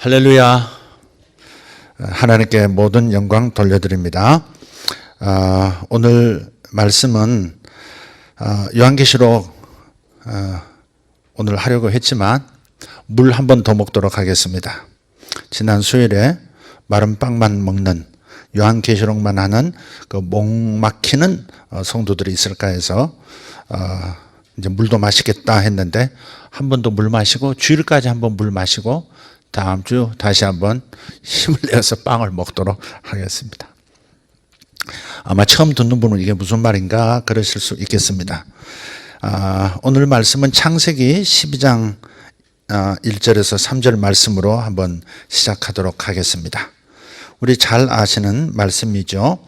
할렐루야. 하나님께 모든 영광 돌려드립니다. 오늘 말씀은 요한계시록 오늘 하려고 했지만 물 한 번 더 먹도록 하겠습니다. 지난 수요일에 마른 빵만 먹는 요한계시록만 하는 그 목 막히는 성도들이 있을까 해서 이제 물도 마시겠다 했는데 한 번 더 물 마시고 주일까지 한 번 물 마시고 다음 주 다시 한번 힘을 내서 빵을 먹도록 하겠습니다. 아마 처음 듣는 분은 이게 무슨 말인가 그러실 수 있겠습니다. 오늘 말씀은 창세기 12장 1절에서 3절 말씀으로 한번 시작하도록 하겠습니다. 우리 잘 아시는 말씀이죠.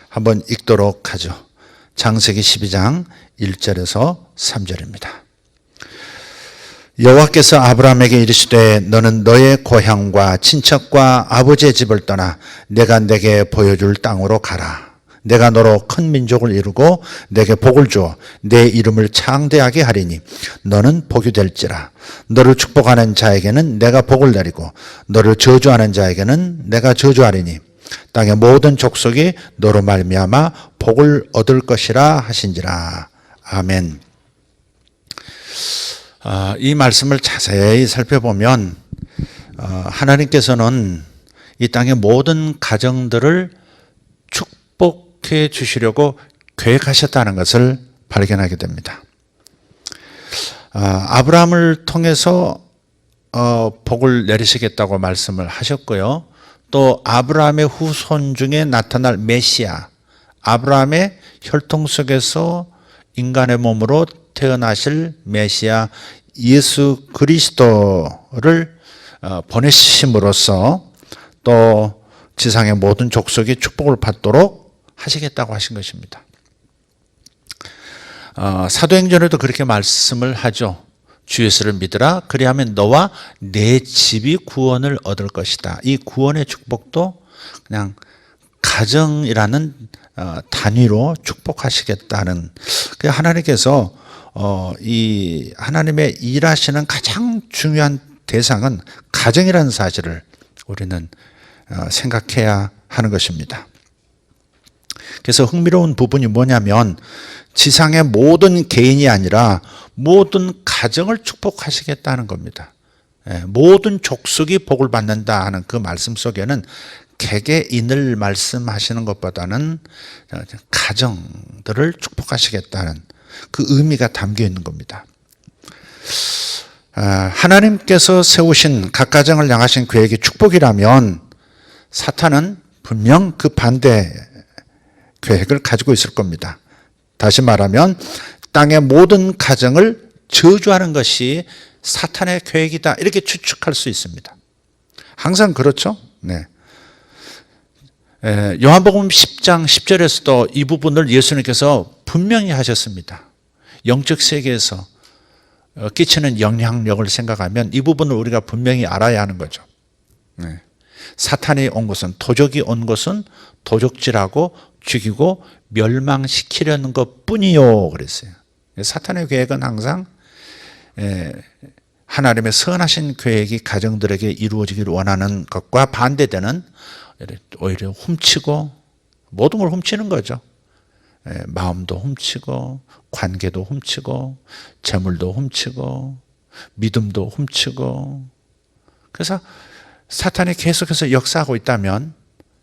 한번 읽도록 하죠. 창세기 12장 1절에서 3절입니다. 여호와께서 아브라함에게 이르시되 너는 너의 고향과 친척과 아버지의 집을 떠나 내가 내게 보여줄 땅으로 가라. 내가 너로 큰 민족을 이루고 내게 복을 주어 내 이름을 창대하게 하리니 너는 복이 될지라. 너를 축복하는 자에게는 내가 복을 내리고 너를 저주하는 자에게는 내가 저주하리니 땅의 모든 족속이 너로 말미암아 복을 얻을 것이라 하신지라. 아멘. 이 말씀을 자세히 살펴보면 하나님께서는 이 땅의 모든 가정들을 축복해 주시려고 계획하셨다는 것을 발견하게 됩니다. 아브라함을 통해서 복을 내리시겠다고 말씀을 하셨고요. 또 아브라함의 후손 중에 나타날 메시아, 아브라함의 혈통 속에서 인간의 몸으로 태어나실 메시아 예수 그리스도를 보내심으로써 또 지상의 모든 족속이 축복을 받도록 하시겠다고 하신 것입니다. 사도행전에도 그렇게 말씀을 하죠. 주 예수를 믿으라. 그리하면 너와 내 집이 구원을 얻을 것이다. 이 구원의 축복도 그냥 가정이라는 단위로 축복하시겠다는, 하나님께서 이 하나님의 일하시는 가장 중요한 대상은 가정이라는 사실을 우리는 생각해야 하는 것입니다. 그래서 흥미로운 부분이 뭐냐면 지상의 모든 개인이 아니라 모든 가정을 축복하시겠다는 겁니다. 모든 족속이 복을 받는다 하는 그 말씀 속에는 개개인을 말씀하시는 것보다는 가정들을 축복하시겠다는 그 의미가 담겨 있는 겁니다. 하나님께서 세우신 각 가정을 향하신 계획이 축복이라면 사탄은 분명 그 반대 계획을 가지고 있을 겁니다. 다시 말하면 땅의 모든 가정을 저주하는 것이 사탄의 계획이다, 이렇게 추측할 수 있습니다. 항상 그렇죠? 네. 요한복음 10장 10절에서도 이 부분을 예수님께서 분명히 하셨습니다. 영적 세계에서 끼치는 영향력을 생각하면 이 부분을 우리가 분명히 알아야 하는 거죠. 네. 사탄이 온 것은, 도적이 온 것은 도적질하고 죽이고 멸망시키려는 것 뿐이요 그랬어요. 사탄의 계획은 항상 하나님의 선하신 계획이 가정들에게 이루어지기를 원하는 것과 반대되는, 오히려 훔치고 모든 걸 훔치는 거죠. 마음도 훔치고 관계도 훔치고 재물도 훔치고 믿음도 훔치고. 그래서 사탄이 계속해서 역사하고 있다면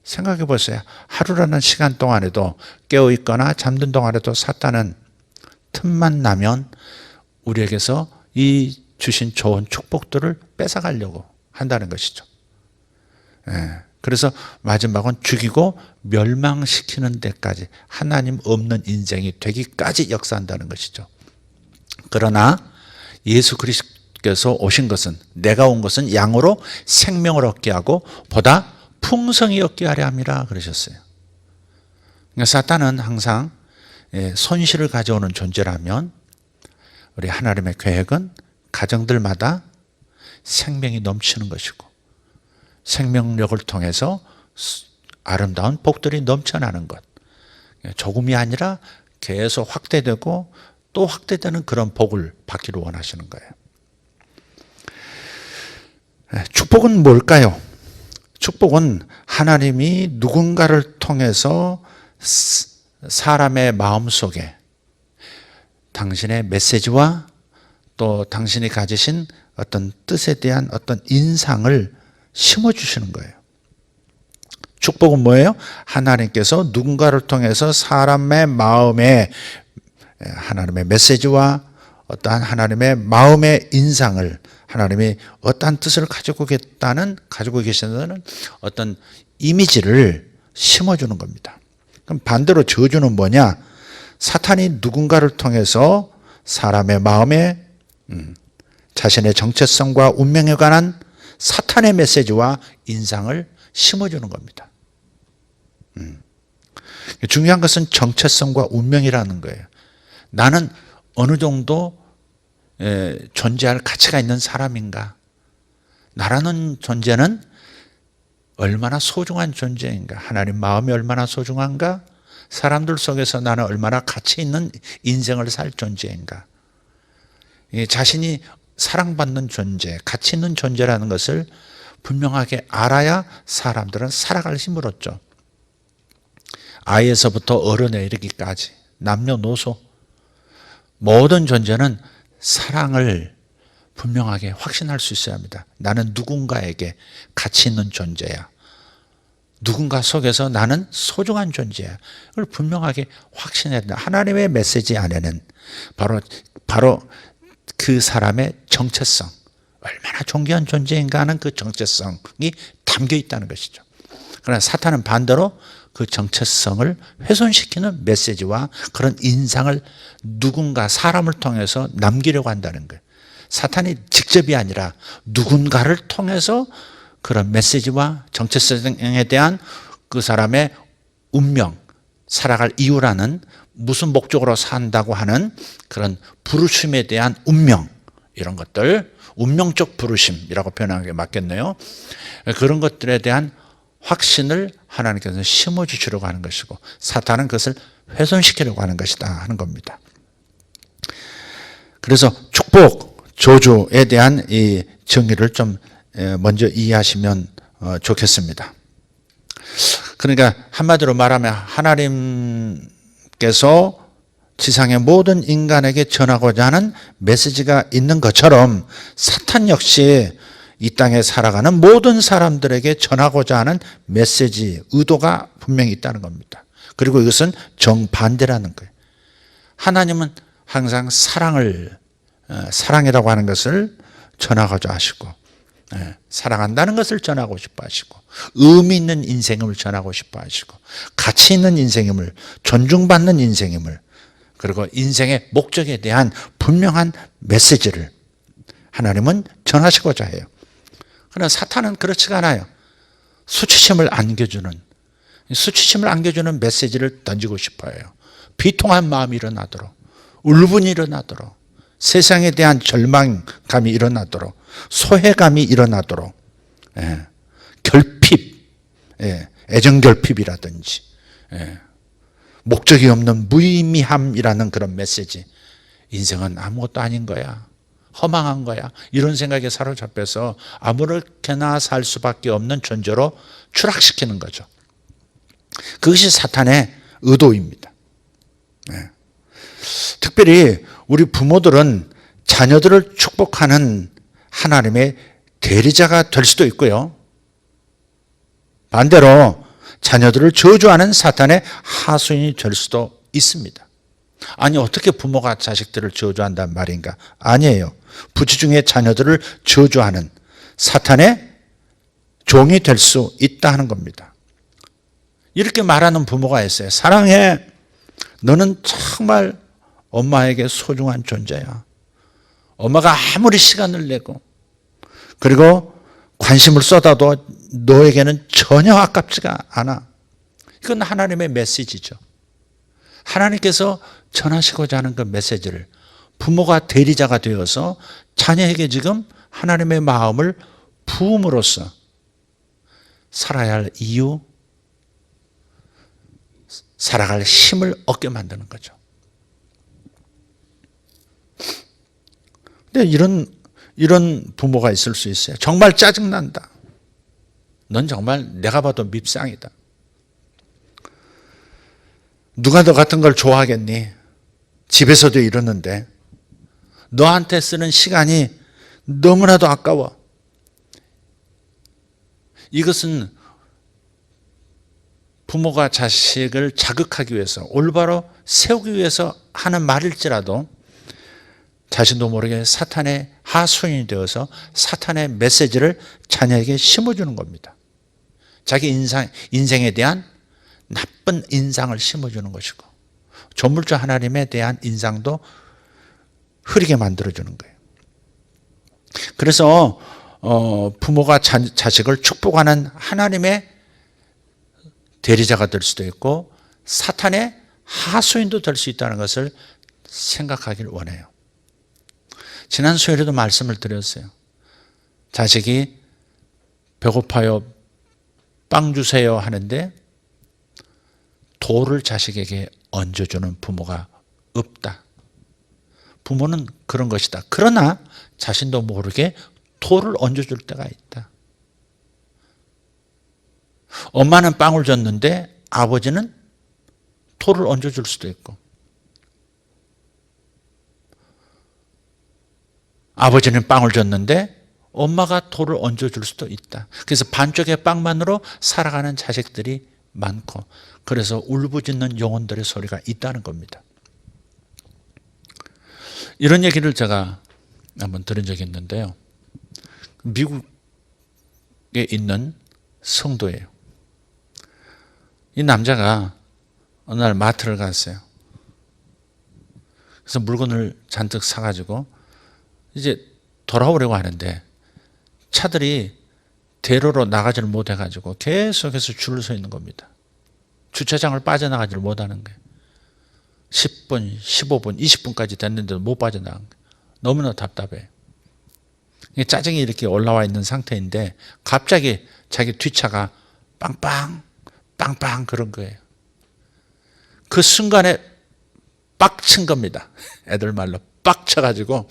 생각해 보세요. 하루라는 시간 동안에도, 깨어있거나 잠든 동안에도 사탄은 틈만 나면 우리에게서 이 주신 좋은 축복들을 뺏어가려고 한다는 것이죠. 그래서 마지막은 죽이고 멸망시키는 데까지, 하나님 없는 인생이 되기까지 역사한다는 것이죠. 그러나 예수 그리스도께서 오신 것은, 내가 온 것은 양으로 생명을 얻게 하고 보다 풍성히 얻게 하려 함이라 그러셨어요. 그러니까 사탄은 항상 손실을 가져오는 존재라면 우리 하나님의 계획은 가정들마다 생명이 넘치는 것이고 생명력을 통해서 아름다운 복들이 넘쳐나는 것, 조금이 아니라 계속 확대되고 또 확대되는 그런 복을 받기를 원하시는 거예요. 축복은 뭘까요? 축복은 하나님이 누군가를 통해서 사람의 마음속에 당신의 메시지와 또 당신이 가지신 어떤 뜻에 대한 어떤 인상을 심어주시는 거예요. 축복은 뭐예요? 하나님께서 누군가를 통해서 사람의 마음에 하나님의 메시지와 어떠한 하나님의 마음의 인상을 하나님이 어떠한 뜻을 가지고 계시다는 어떤 이미지를 심어주는 겁니다. 그럼 반대로 저주는 뭐냐? 사탄이 누군가를 통해서 사람의 마음에 자신의 정체성과 운명에 관한 사탄의 메시지와 인상을 심어주는 겁니다. 중요한 것은 정체성과 운명이라는 거예요. 나는 어느 정도 존재할 가치가 있는 사람인가? 나라는 존재는 얼마나 소중한 존재인가? 하나님 마음이 얼마나 소중한가? 사람들 속에서 나는 얼마나 가치 있는 인생을 살 존재인가? 자신이 사랑받는 존재, 가치 있는 존재라는 것을 분명하게 알아야 사람들은 살아갈 힘을 얻죠. 아이에서부터 어른에 이르기까지 남녀노소 모든 존재는 사랑을 분명하게 확신할 수 있어야 합니다. 나는 누군가에게 가치 있는 존재야. 누군가 속에서 나는 소중한 존재야. 그걸 분명하게 확신해야 된다. 하나님의 메시지 안에는 바로 그 사람의 정체성, 얼마나 존귀한 존재인가 하는 그 정체성이 담겨 있다는 것이죠. 그러나 사탄은 반대로 그 정체성을 훼손시키는 메시지와 그런 인상을 누군가 사람을 통해서 남기려고 한다는 거예요. 사탄이 직접이 아니라 누군가를 통해서 그런 메시지와 정체성에 대한 그 사람의 운명, 살아갈 이유라는 무슨 목적으로 산다고 하는 그런 부르심에 대한 운명, 이런 것들, 운명적 부르심이라고 표현하는 게 맞겠네요. 그런 것들에 대한 확신을 하나님께서 심어주시려고 하는 것이고 사탄은 그것을 훼손시키려고 하는 것이다 하는 겁니다. 그래서 축복, 저주에 대한 이 정의를 좀 먼저 이해하시면 좋겠습니다. 그러니까 한마디로 말하면 하나님께서 지상의 모든 인간에게 전하고자 하는 메시지가 있는 것처럼 사탄 역시 이 땅에 살아가는 모든 사람들에게 전하고자 하는 메시지, 의도가 분명히 있다는 겁니다. 그리고 이것은 정반대라는 거예요. 하나님은 항상 사랑이라고 하는 것을 전하고자 하시고, 사랑한다는 것을 전하고 싶어 하시고, 의미 있는 인생임을 전하고 싶어 하시고, 가치 있는 인생임을, 존중받는 인생임을, 그리고 인생의 목적에 대한 분명한 메시지를 하나님은 전하시고자 해요. 그러나 사탄은 그렇지가 않아요. 수치심을 안겨주는 메시지를 던지고 싶어요. 비통한 마음이 일어나도록, 울분이 일어나도록, 세상에 대한 절망감이 일어나도록, 소외감이 일어나도록, 결핍, 애정결핍이라든지, 목적이 없는 무의미함이라는 그런 메시지. 인생은 아무것도 아닌 거야. 허망한 거야. 이런 생각에 사로잡혀서 아무렇게나 살 수밖에 없는 존재로 추락시키는 거죠. 그것이 사탄의 의도입니다. 특별히 우리 부모들은 자녀들을 축복하는 하나님의 대리자가 될 수도 있고요. 반대로 자녀들을 저주하는 사탄의 하수인이 될 수도 있습니다. 아니, 어떻게 부모가 자식들을 저주한단 말인가? 아니에요. 부치 중에 자녀들을 저주하는 사탄의 종이 될 수 있다 하는 겁니다. 이렇게 말하는 부모가 있어요. 사랑해. 너는 정말 엄마에게 소중한 존재야. 엄마가 아무리 시간을 내고 그리고 관심을 쏟아도 너에게는 전혀 아깝지가 않아. 이건 하나님의 메시지죠. 하나님께서 전하시고자 하는 그 메시지를 부모가 대리자가 되어서 자녀에게 지금 하나님의 마음을 부음으로써 살아야 할 이유, 살아갈 힘을 얻게 만드는 거죠. 근데 이런 부모가 있을 수 있어요. 정말 짜증난다. 넌 정말 내가 봐도 밉상이다. 누가 너 같은 걸 좋아하겠니? 집에서도 이러는데 너한테 쓰는 시간이 너무나도 아까워. 이것은 부모가 자식을 자극하기 위해서, 올바로 세우기 위해서 하는 말일지라도 자신도 모르게 사탄의 하수인이 되어서 사탄의 메시지를 자녀에게 심어주는 겁니다. 자기 인생에 대한 나쁜 인상을 심어주는 것이고, 조물주 하나님에 대한 인상도 흐리게 만들어주는 거예요. 그래서 부모가 자식을 축복하는 하나님의 대리자가 될 수도 있고 사탄의 하수인도 될 수 있다는 것을 생각하길 원해요. 지난 수요일에도 말씀을 드렸어요. 자식이 배고파요, 빵 주세요 하는데 돌을 자식에게 얹어주는 부모가 없다. 부모는 그런 것이다. 그러나 자신도 모르게 돌을 얹어줄 때가 있다. 엄마는 빵을 줬는데 아버지는 돌을 얹어줄 수도 있고, 아버지는 빵을 줬는데 엄마가 돌을 얹어줄 수도 있다. 그래서 반쪽의 빵만으로 살아가는 자식들이 많고, 그래서 울부짖는 영혼들의 소리가 있다는 겁니다. 이런 얘기를 제가 한번 들은 적이 있는데요. 미국에 있는 성도예요. 이 남자가 어느 날 마트를 갔어요. 그래서 물건을 잔뜩 사가지고 이제 돌아오려고 하는데 차들이 대로로 나가지를 못해가지고 계속해서 줄을 서 있는 겁니다. 주차장을 빠져나가지를 못하는 거예요. 10분, 15분, 20분까지 됐는데도 못 빠져나간 거예요. 너무나 답답해요. 짜증이 이렇게 올라와 있는 상태인데 갑자기 자기 뒷차가 빵빵 빵빵 그런 거예요. 그 순간에 빡친 겁니다. 애들 말로 빡쳐가지고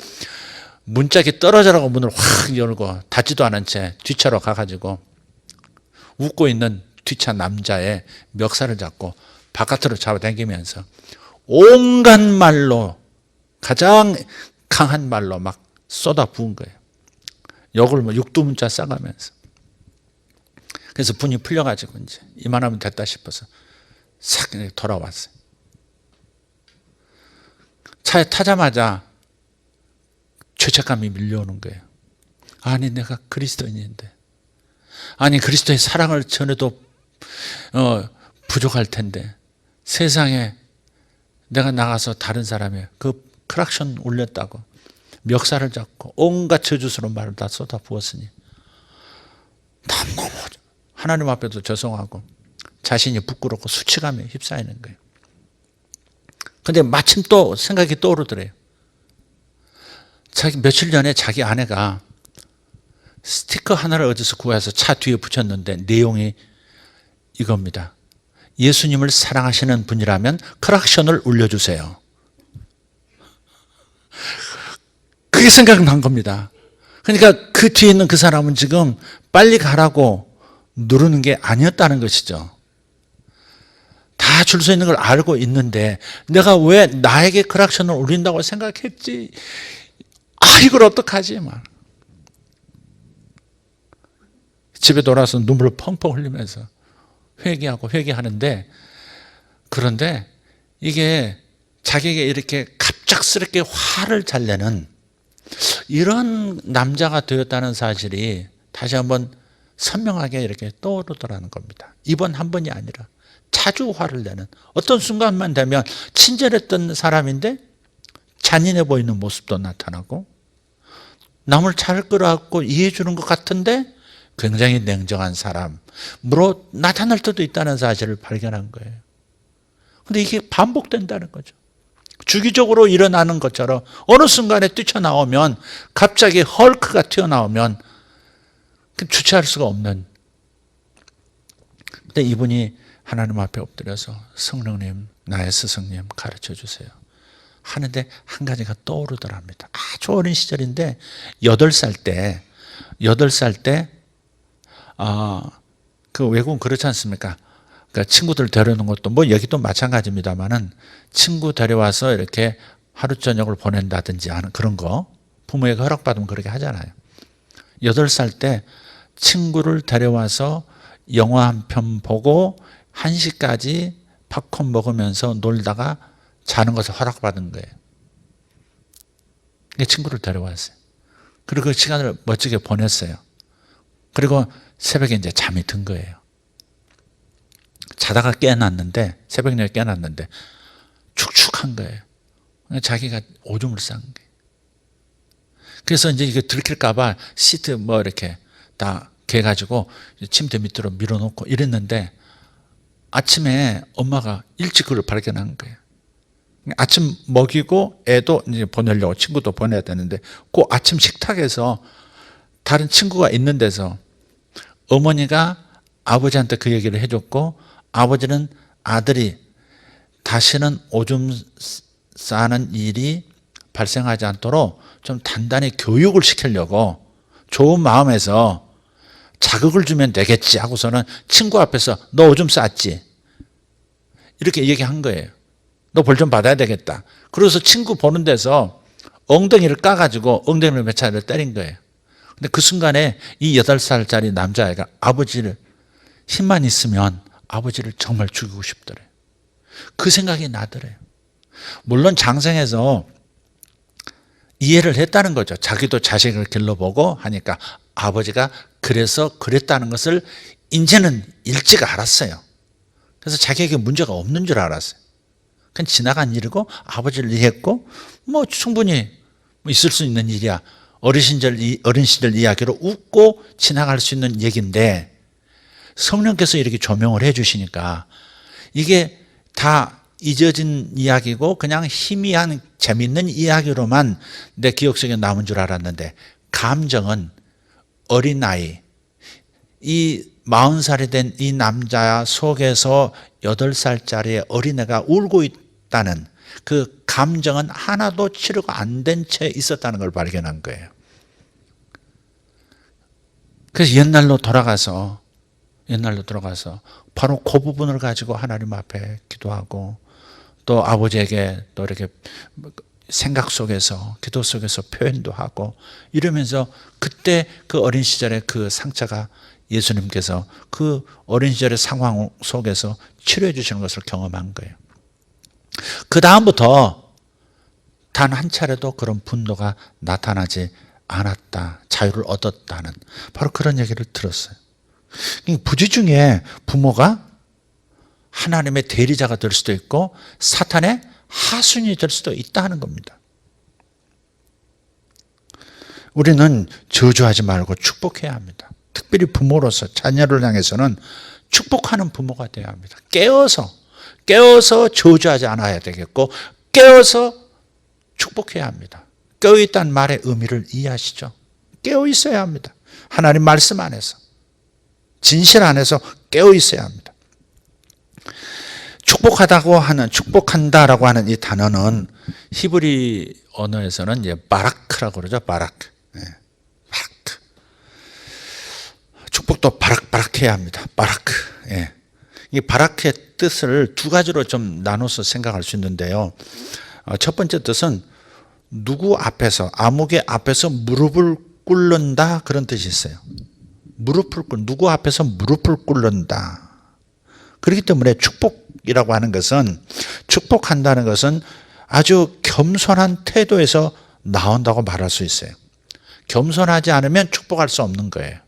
문짝이 떨어져라고 문을 확 열고 닫지도 않은 채 뒷차로 가가지고 웃고 있는 뒷차 남자의 멱살을 잡고 바깥으로 잡아당기면서 온갖 말로, 가장 강한 말로 막 쏟아 부은 거예요. 욕을 뭐 육두문자 싸가면서. 그래서 분이 풀려가지고 이제 이만하면 됐다 싶어서 싹 돌아왔어요. 차에 타자마자 죄책감이 밀려오는 거예요. 아니 내가 그리스도인인데, 아니 그리스도의 사랑을 전해도 부족할 텐데 세상에 내가 나가서 다른 사람의 그 크락션 울렸다고 멱살을 잡고 온갖 저주스러운 말을 다 쏟아 부었으니 난 너무 하나님 앞에도 죄송하고 자신이 부끄럽고 수치감에 휩싸이는 거예요. 근데 마침 또 생각이 떠오르더래요. 며칠 전에 자기 아내가 스티커 하나를 어디서 구해서 차 뒤에 붙였는데 내용이 이겁니다. 예수님을 사랑하시는 분이라면 크락션을 울려주세요. 그게 생각난 겁니다. 그러니까 그 뒤에 있는 그 사람은 지금 빨리 가라고 누르는 게 아니었다는 것이죠. 다 줄 서 있는 걸 알고 있는데 내가 왜 나에게 크락션을 울린다고 생각했지? 이걸 어떡하지? 막. 집에 돌아와서 눈물을 펑펑 흘리면서 회개하는데, 그런데 이게 자기에게 이렇게 갑작스럽게 화를 잘 내는 이런 남자가 되었다는 사실이 다시 한번 선명하게 이렇게 떠오르더라는 겁니다. 이번 한 번이 아니라 자주 화를 내는, 어떤 순간만 되면 친절했던 사람인데 잔인해 보이는 모습도 나타나고 남을 잘 끌어안고 이해해 주는 것 같은데 굉장히 냉정한 사람으로 나타날 때도 있다는 사실을 발견한 거예요. 그런데 이게 반복된다는 거죠. 주기적으로 일어나는 것처럼 어느 순간에 뛰쳐나오면, 갑자기 헐크가 튀어나오면 주체할 수가 없는. 근데 이분이 하나님 앞에 엎드려서 성령님, 나의 스승님 가르쳐 주세요. 하는데 한 가지가 떠오르더랍니다. 아주 어린 시절인데 8살 때 그 외국은 그렇지 않습니까? 그러니까 친구들 데려오는 것도 뭐 여기도 마찬가지입니다만은 친구 데려와서 이렇게 하루 저녁을 보낸다든지 하는 그런 거 부모에게 허락받으면 그렇게 하잖아요. 8살 때 친구를 데려와서 영화 한 편 보고 1시까지 팝콘 먹으면서 놀다가 자는 것을 허락받은 거예요. 친구를 데려왔어요. 그리고 그 시간을 멋지게 보냈어요. 그리고 새벽에 이제 잠이 든 거예요. 자다가 깨어났는데, 새벽녘에 깨어났는데 축축한 거예요. 자기가 오줌을 싼 거예요. 그래서 이제 이게 들킬까봐 시트 뭐 이렇게 다 개가지고 침대 밑으로 밀어놓고 이랬는데 아침에 엄마가 일찍 그걸 발견한 거예요. 아침 먹이고 애도 이제 보내려고 친구도 보내야 되는데 그 아침 식탁에서 다른 친구가 있는 데서 어머니가 아버지한테 그 얘기를 해줬고 아버지는 아들이 다시는 오줌 싸는 일이 발생하지 않도록 좀 단단히 교육을 시키려고 좋은 마음에서 자극을 주면 되겠지 하고서는 친구 앞에서 너 오줌 쌌지? 이렇게 얘기한 거예요. 너 벌 좀 받아야 되겠다. 그래서 친구 보는 데서 엉덩이를 까가지고 엉덩이를 몇 차례를 때린 거예요. 근데 그 순간에 이 8살짜리 남자애가 아버지를 힘만 있으면 아버지를 정말 죽이고 싶더래요. 그 생각이 나더래요. 물론 장생에서 이해를 했다는 거죠. 자기도 자식을 길러보고 하니까 아버지가 그래서 그랬다는 것을 이제는 일찍 알았어요. 그래서 자기에게 문제가 없는 줄 알았어요. 그냥 지나간 일이고 아버지를 이해했고 뭐 충분히 있을 수 있는 일이야. 어린 시절 이야기로 웃고 지나갈 수 있는 얘기인데 성령께서 이렇게 조명을 해 주시니까 이게 다 잊어진 이야기고 그냥 희미한 재밌는 이야기로만 내 기억 속에 남은 줄 알았는데 감정은 어린아이, 이 40살이 된 이 남자 속에서 8살짜리 어린애가 울고 있다는 그 감정은 하나도 치료가 안 된 채 있었다는 걸 발견한 거예요. 그래서 옛날로 돌아가서 바로 그 부분을 가지고 하나님 앞에 기도하고 또 아버지에게 또 이렇게 생각 속에서 기도 속에서 표현도 하고 이러면서 그때 그 어린 시절의 그 상처가 예수님께서 그 어린 시절의 상황 속에서 치료해 주시는 것을 경험한 거예요. 그 다음부터 단 한 차례도 그런 분노가 나타나지 않았다. 자유를 얻었다는 바로 그런 얘기를 들었어요. 부지 중에 부모가 하나님의 대리자가 될 수도 있고 사탄의 하순이 될 수도 있다는 겁니다. 우리는 저주하지 말고 축복해야 합니다. 특별히 부모로서 자녀를 향해서는 축복하는 부모가 되어야 합니다. 깨어서 저주하지 않아야 되겠고 깨어서 축복해야 합니다. 깨어있다는 말의 의미를 이해하시죠? 깨어있어야 합니다. 하나님 말씀 안에서 진실 안에서 깨어있어야 합니다. 축복한다라고 하는 이 단어는 히브리 언어에서는 이제 바라크라고 그러죠. 바라크. 바라크. 축복도 바락바락해야 합니다. 바라크. 이 바라크의 뜻을 두 가지로 좀 나눠서 생각할 수 있는데요. 첫 번째 뜻은 누구 앞에서, 아무개 앞에서 무릎을 꿇는다 그런 뜻이 있어요. 누구 앞에서 무릎을 꿇는다. 그렇기 때문에 축복이라고 하는 것은, 축복한다는 것은 아주 겸손한 태도에서 나온다고 말할 수 있어요. 겸손하지 않으면 축복할 수 없는 거예요.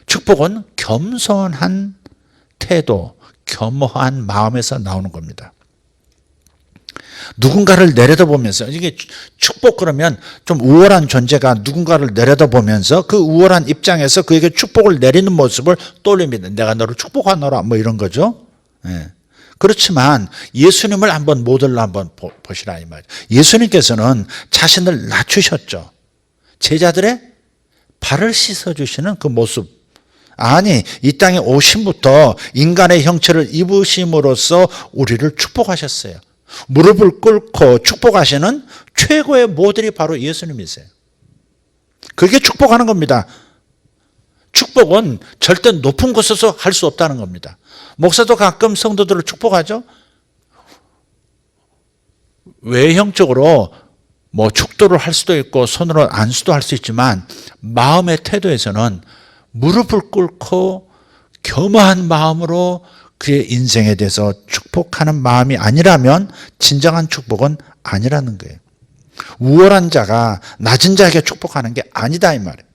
축복은 겸손한 태도, 겸허한 마음에서 나오는 겁니다. 누군가를 내려다보면서, 이게 축복 그러면 좀 우월한 존재가 누군가를 내려다보면서 그 우월한 입장에서 그에게 축복을 내리는 모습을 떠올립니다. 내가 너를 축복하노라 뭐 이런 거죠. 그렇지만 예수님을 한번 모델로 한번 보시라 이 말이죠. 예수님께서는 자신을 낮추셨죠. 제자들의 발을 씻어주시는 그 모습. 아니, 이 땅에 오심부터 인간의 형체를 입으심으로써 우리를 축복하셨어요. 무릎을 꿇고 축복하시는 최고의 모델이 바로 예수님이세요. 그게 축복하는 겁니다. 축복은 절대 높은 곳에서 할 수 없다는 겁니다. 목사도 가끔 성도들을 축복하죠. 외형적으로 뭐 축도를 할 수도 있고 손으로 안수도 할 수 있지만 마음의 태도에서는 무릎을 꿇고 겸허한 마음으로 그의 인생에 대해서 축복하는 마음이 아니라면 진정한 축복은 아니라는 거예요. 우월한 자가 낮은 자에게 축복하는 게 아니다 이 말이에요.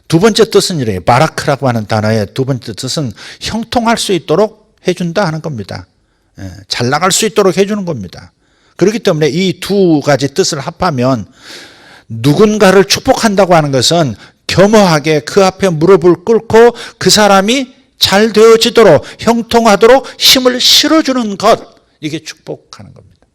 두 번째 뜻은 이래요. 바라크라고 하는 단어의 두 번째 뜻은 형통할 수 있도록 해준다 하는 겁니다. 잘 나갈 수 있도록 해주는 겁니다. 그렇기 때문에 이 두 가지 뜻을 합하면 누군가를 축복한다고 하는 것은 겸허하게 그 앞에 무릎을 꿇고 그 사람이 잘 되어지도록 형통하도록 힘을 실어주는 것, 이게 축복하는 겁니다.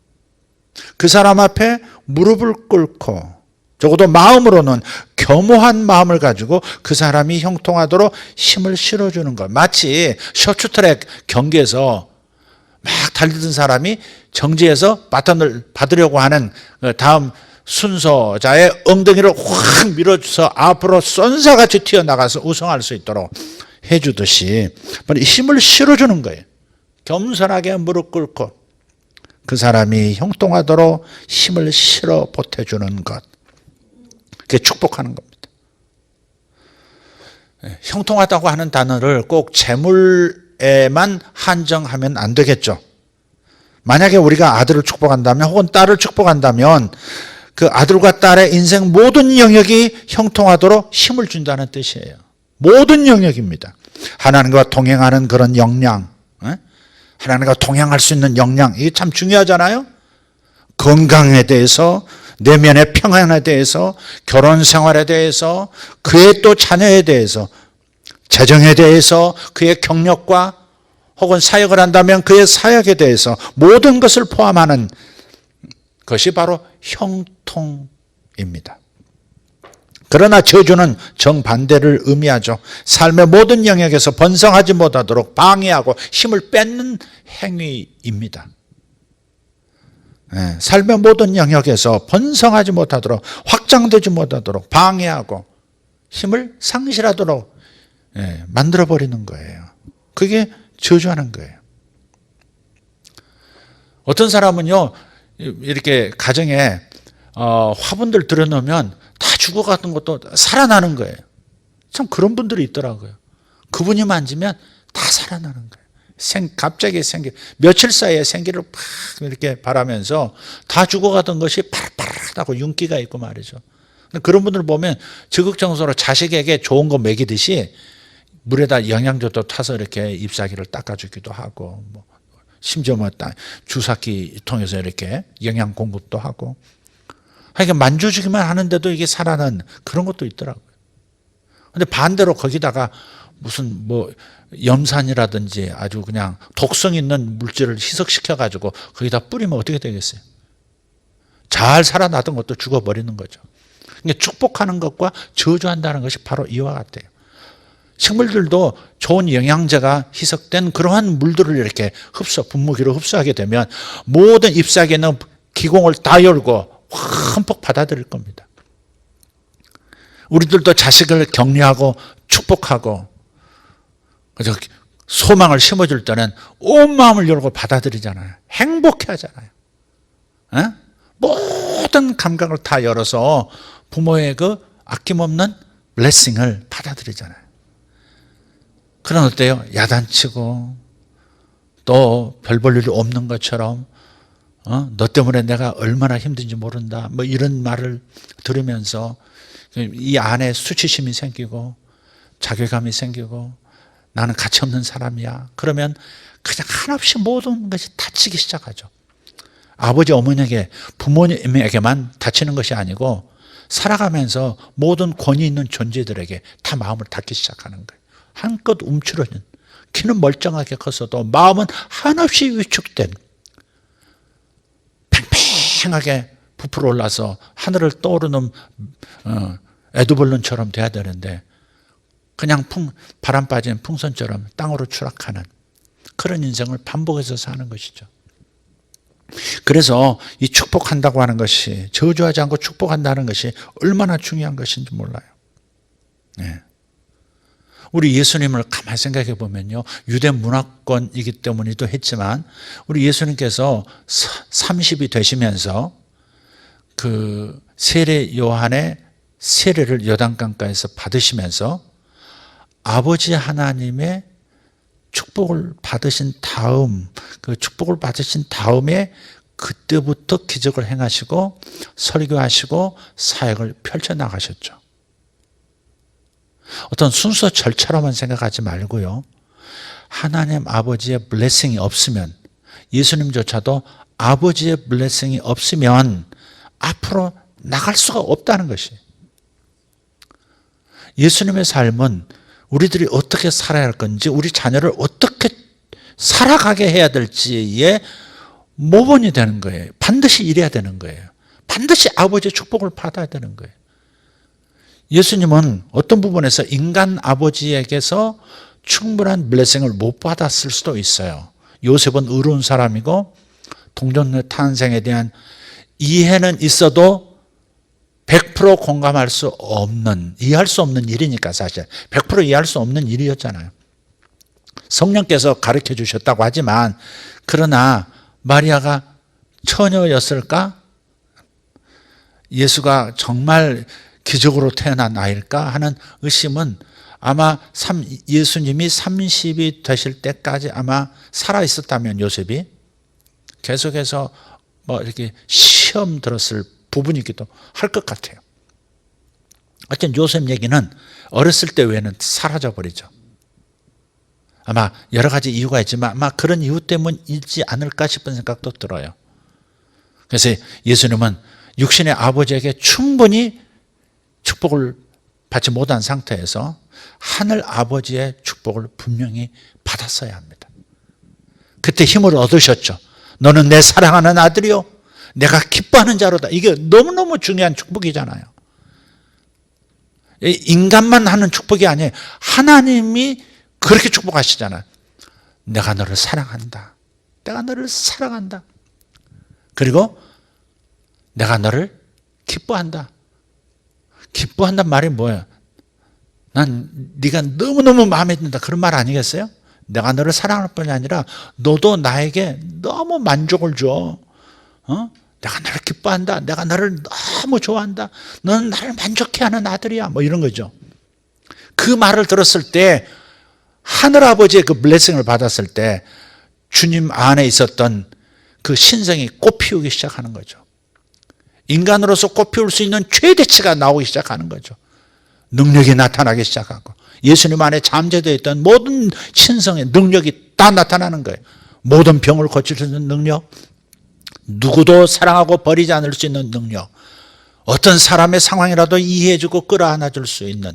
그 사람 앞에 무릎을 꿇고 적어도 마음으로는 겸허한 마음을 가지고 그 사람이 형통하도록 힘을 실어주는 것. 마치 쇼트트랙 경기에서 막 달리던 사람이 정지해서 바톤을 받으려고 하는 다음 순서자의 엉덩이를 확 밀어줘서 앞으로 쏜사같이 튀어나가서 우승할 수 있도록 해주듯이 힘을 실어주는 거예요. 겸손하게 무릎 꿇고 그 사람이 형통하도록 힘을 실어 보태주는 것. 그게 축복하는 겁니다. 형통하다고 하는 단어를 꼭 재물에만 한정하면 안 되겠죠. 만약에 우리가 아들을 축복한다면 혹은 딸을 축복한다면 그 아들과 딸의 인생 모든 영역이 형통하도록 힘을 준다는 뜻이에요. 모든 영역입니다. 하나님과 동행하는 그런 역량, 하나님과 동행할 수 있는 역량, 이게 참 중요하잖아요. 건강에 대해서, 내면의 평안에 대해서, 결혼 생활에 대해서, 그의 또 자녀에 대해서, 재정에 대해서, 그의 경력과 혹은 사역을 한다면 그의 사역에 대해서 모든 것을 포함하는 것이 바로 형통입니다. 그러나 저주는 정반대를 의미하죠. 삶의 모든 영역에서 번성하지 못하도록 방해하고 힘을 뺏는 행위입니다. 삶의 모든 영역에서 번성하지 못하도록, 확장되지 못하도록 방해하고 힘을 상실하도록 만들어버리는 거예요. 그게 저주하는 거예요. 어떤 사람은요, 이렇게 가정에 화분들 들여놓으면 다 죽어가는 것도 살아나는 거예요. 참 그런 분들이 있더라고요. 그분이 만지면 다 살아나는 거예요. 갑자기 며칠 사이에 생기를 팍 이렇게 바라면서 다 죽어가던 것이 파릇파릇하고 윤기가 있고 말이죠. 그런 분들 보면 적극적으로 자식에게 좋은 거 먹이듯이 물에다 영양제도 타서 이렇게 잎사귀를 닦아주기도 하고, 심지어 주사기 통해서 이렇게 영양 공급도 하고, 하여간 만져주기만 하는데도 이게 살아나는 그런 것도 있더라고요. 근데 반대로 거기다가 무슨 염산이라든지 아주 그냥 독성 있는 물질을 희석시켜가지고 거기다 뿌리면 어떻게 되겠어요? 잘 살아나던 것도 죽어버리는 거죠. 그러니까 축복하는 것과 저주한다는 것이 바로 이와 같아요. 식물들도 좋은 영양제가 희석된 그러한 물들을 이렇게 분무기로 흡수하게 되면 모든 잎사귀에 있는 기공을 다 열고 흠뻑 받아들일 겁니다. 우리들도 자식을 격려하고 축복하고 그래서 소망을 심어줄 때는 온 마음을 열고 받아들이잖아요. 행복해하잖아요. 모든 감각을 다 열어서 부모의 그 아낌없는 블레싱을 받아들이잖아요. 그럼 어때요? 야단치고 또 별 볼 일이 없는 것처럼 너 때문에 내가 얼마나 힘든지 모른다 이런 말을 들으면서 이 안에 수치심이 생기고 자괴감이 생기고 나는 가치 없는 사람이야. 그러면 그냥 한없이 모든 것이 다치기 시작하죠. 아버지 어머니에게 부모님에게만 다치는 것이 아니고 살아가면서 모든 권위 있는 존재들에게 다 마음을 닫기 시작하는 거예요. 한껏 움츠러진, 키는 멀쩡하게 컸어도 마음은 한없이 위축된, 팽팽하게 부풀어 올라서 하늘을 떠오르는 에드벌룬처럼 돼야 되는데 그냥 바람 빠진 풍선처럼 땅으로 추락하는, 그런 인생을 반복해서 사는 것이죠. 그래서 이 축복한다고 하는 것이, 저주하지 않고 축복한다는 것이 얼마나 중요한 것인지 몰라요. 네. 우리 예수님을 가만히 생각해 보면요, 유대 문화권이기 때문이기도 했지만 우리 예수님께서 30이 되시면서 그 세례 요한의 세례를 요단강가에서 받으시면서 아버지 하나님의 축복을 받으신 다음, 그 축복을 받으신 다음에 그때부터 기적을 행하시고 설교하시고 사역을 펼쳐나가셨죠. 어떤 순서 절차로만 생각하지 말고요, 하나님 아버지의 블레싱이 없으면, 예수님조차도 아버지의 블레싱이 없으면 앞으로 나갈 수가 없다는 것이. 예수님의 삶은 우리들이 어떻게 살아야 할 건지, 우리 자녀를 어떻게 살아가게 해야 될지에 모본이 되는 거예요. 반드시 이래야 되는 거예요. 반드시 아버지의 축복을 받아야 되는 거예요. 예수님은 어떤 부분에서 인간 아버지에게서 충분한 블레싱을 못 받았을 수도 있어요. 요셉은 의로운 사람이고 동정녀 탄생에 대한 이해는 있어도 100% 공감할 수 없는, 이해할 수 없는 일이니까, 사실 100% 이해할 수 없는 일이었잖아요. 성령께서 가르쳐 주셨다고 하지만, 그러나 마리아가 처녀였을까? 예수가 정말 기적으로 태어난 아이일까 하는 의심은, 아마 예수님이 30이 되실 때까지 아마 살아 있었다면 요셉이 계속해서 뭐 이렇게 시험 들었을 부분이기도 할 것 같아요. 어쨌든 요셉 얘기는 어렸을 때 외에는 사라져 버리죠. 아마 여러 가지 이유가 있지만 아마 그런 이유 때문이지 않을까 싶은 생각도 들어요. 그래서 예수님은 육신의 아버지에게 충분히 축복을 받지 못한 상태에서 하늘 아버지의 축복을 분명히 받았어야 합니다. 그때 힘을 얻으셨죠. 너는 내 사랑하는 아들이요, 내가 기뻐하는 자로다. 이게 너무너무 중요한 축복이잖아요. 인간만 하는 축복이 아니에요. 하나님이 그렇게 축복하시잖아요. 내가 너를 사랑한다. 내가 너를 사랑한다. 그리고 내가 너를 기뻐한다. 기뻐한다는 말이 뭐예요? 난 네가 너무너무 마음에 든다, 그런 말 아니겠어요? 내가 너를 사랑할 뿐이 아니라 너도 나에게 너무 만족을 줘. 내가 너를 기뻐한다. 내가 너를 너무 좋아한다. 너는 나를 만족해 하는 아들이야. 뭐 이런 거죠. 그 말을 들었을 때, 하늘아버지의 그 블레싱을 받았을 때 주님 안에 있었던 그 신성이 꽃피우기 시작하는 거죠. 인간으로서 꽃피울 수 있는 최대치가 나오기 시작하는 거죠. 능력이 나타나기 시작하고, 예수님 안에 잠재되어 있던 모든 신성의 능력이 다 나타나는 거예요. 모든 병을 고칠 수 있는 능력, 누구도 사랑하고 버리지 않을 수 있는 능력, 어떤 사람의 상황이라도 이해해주고 끌어안아줄 수 있는,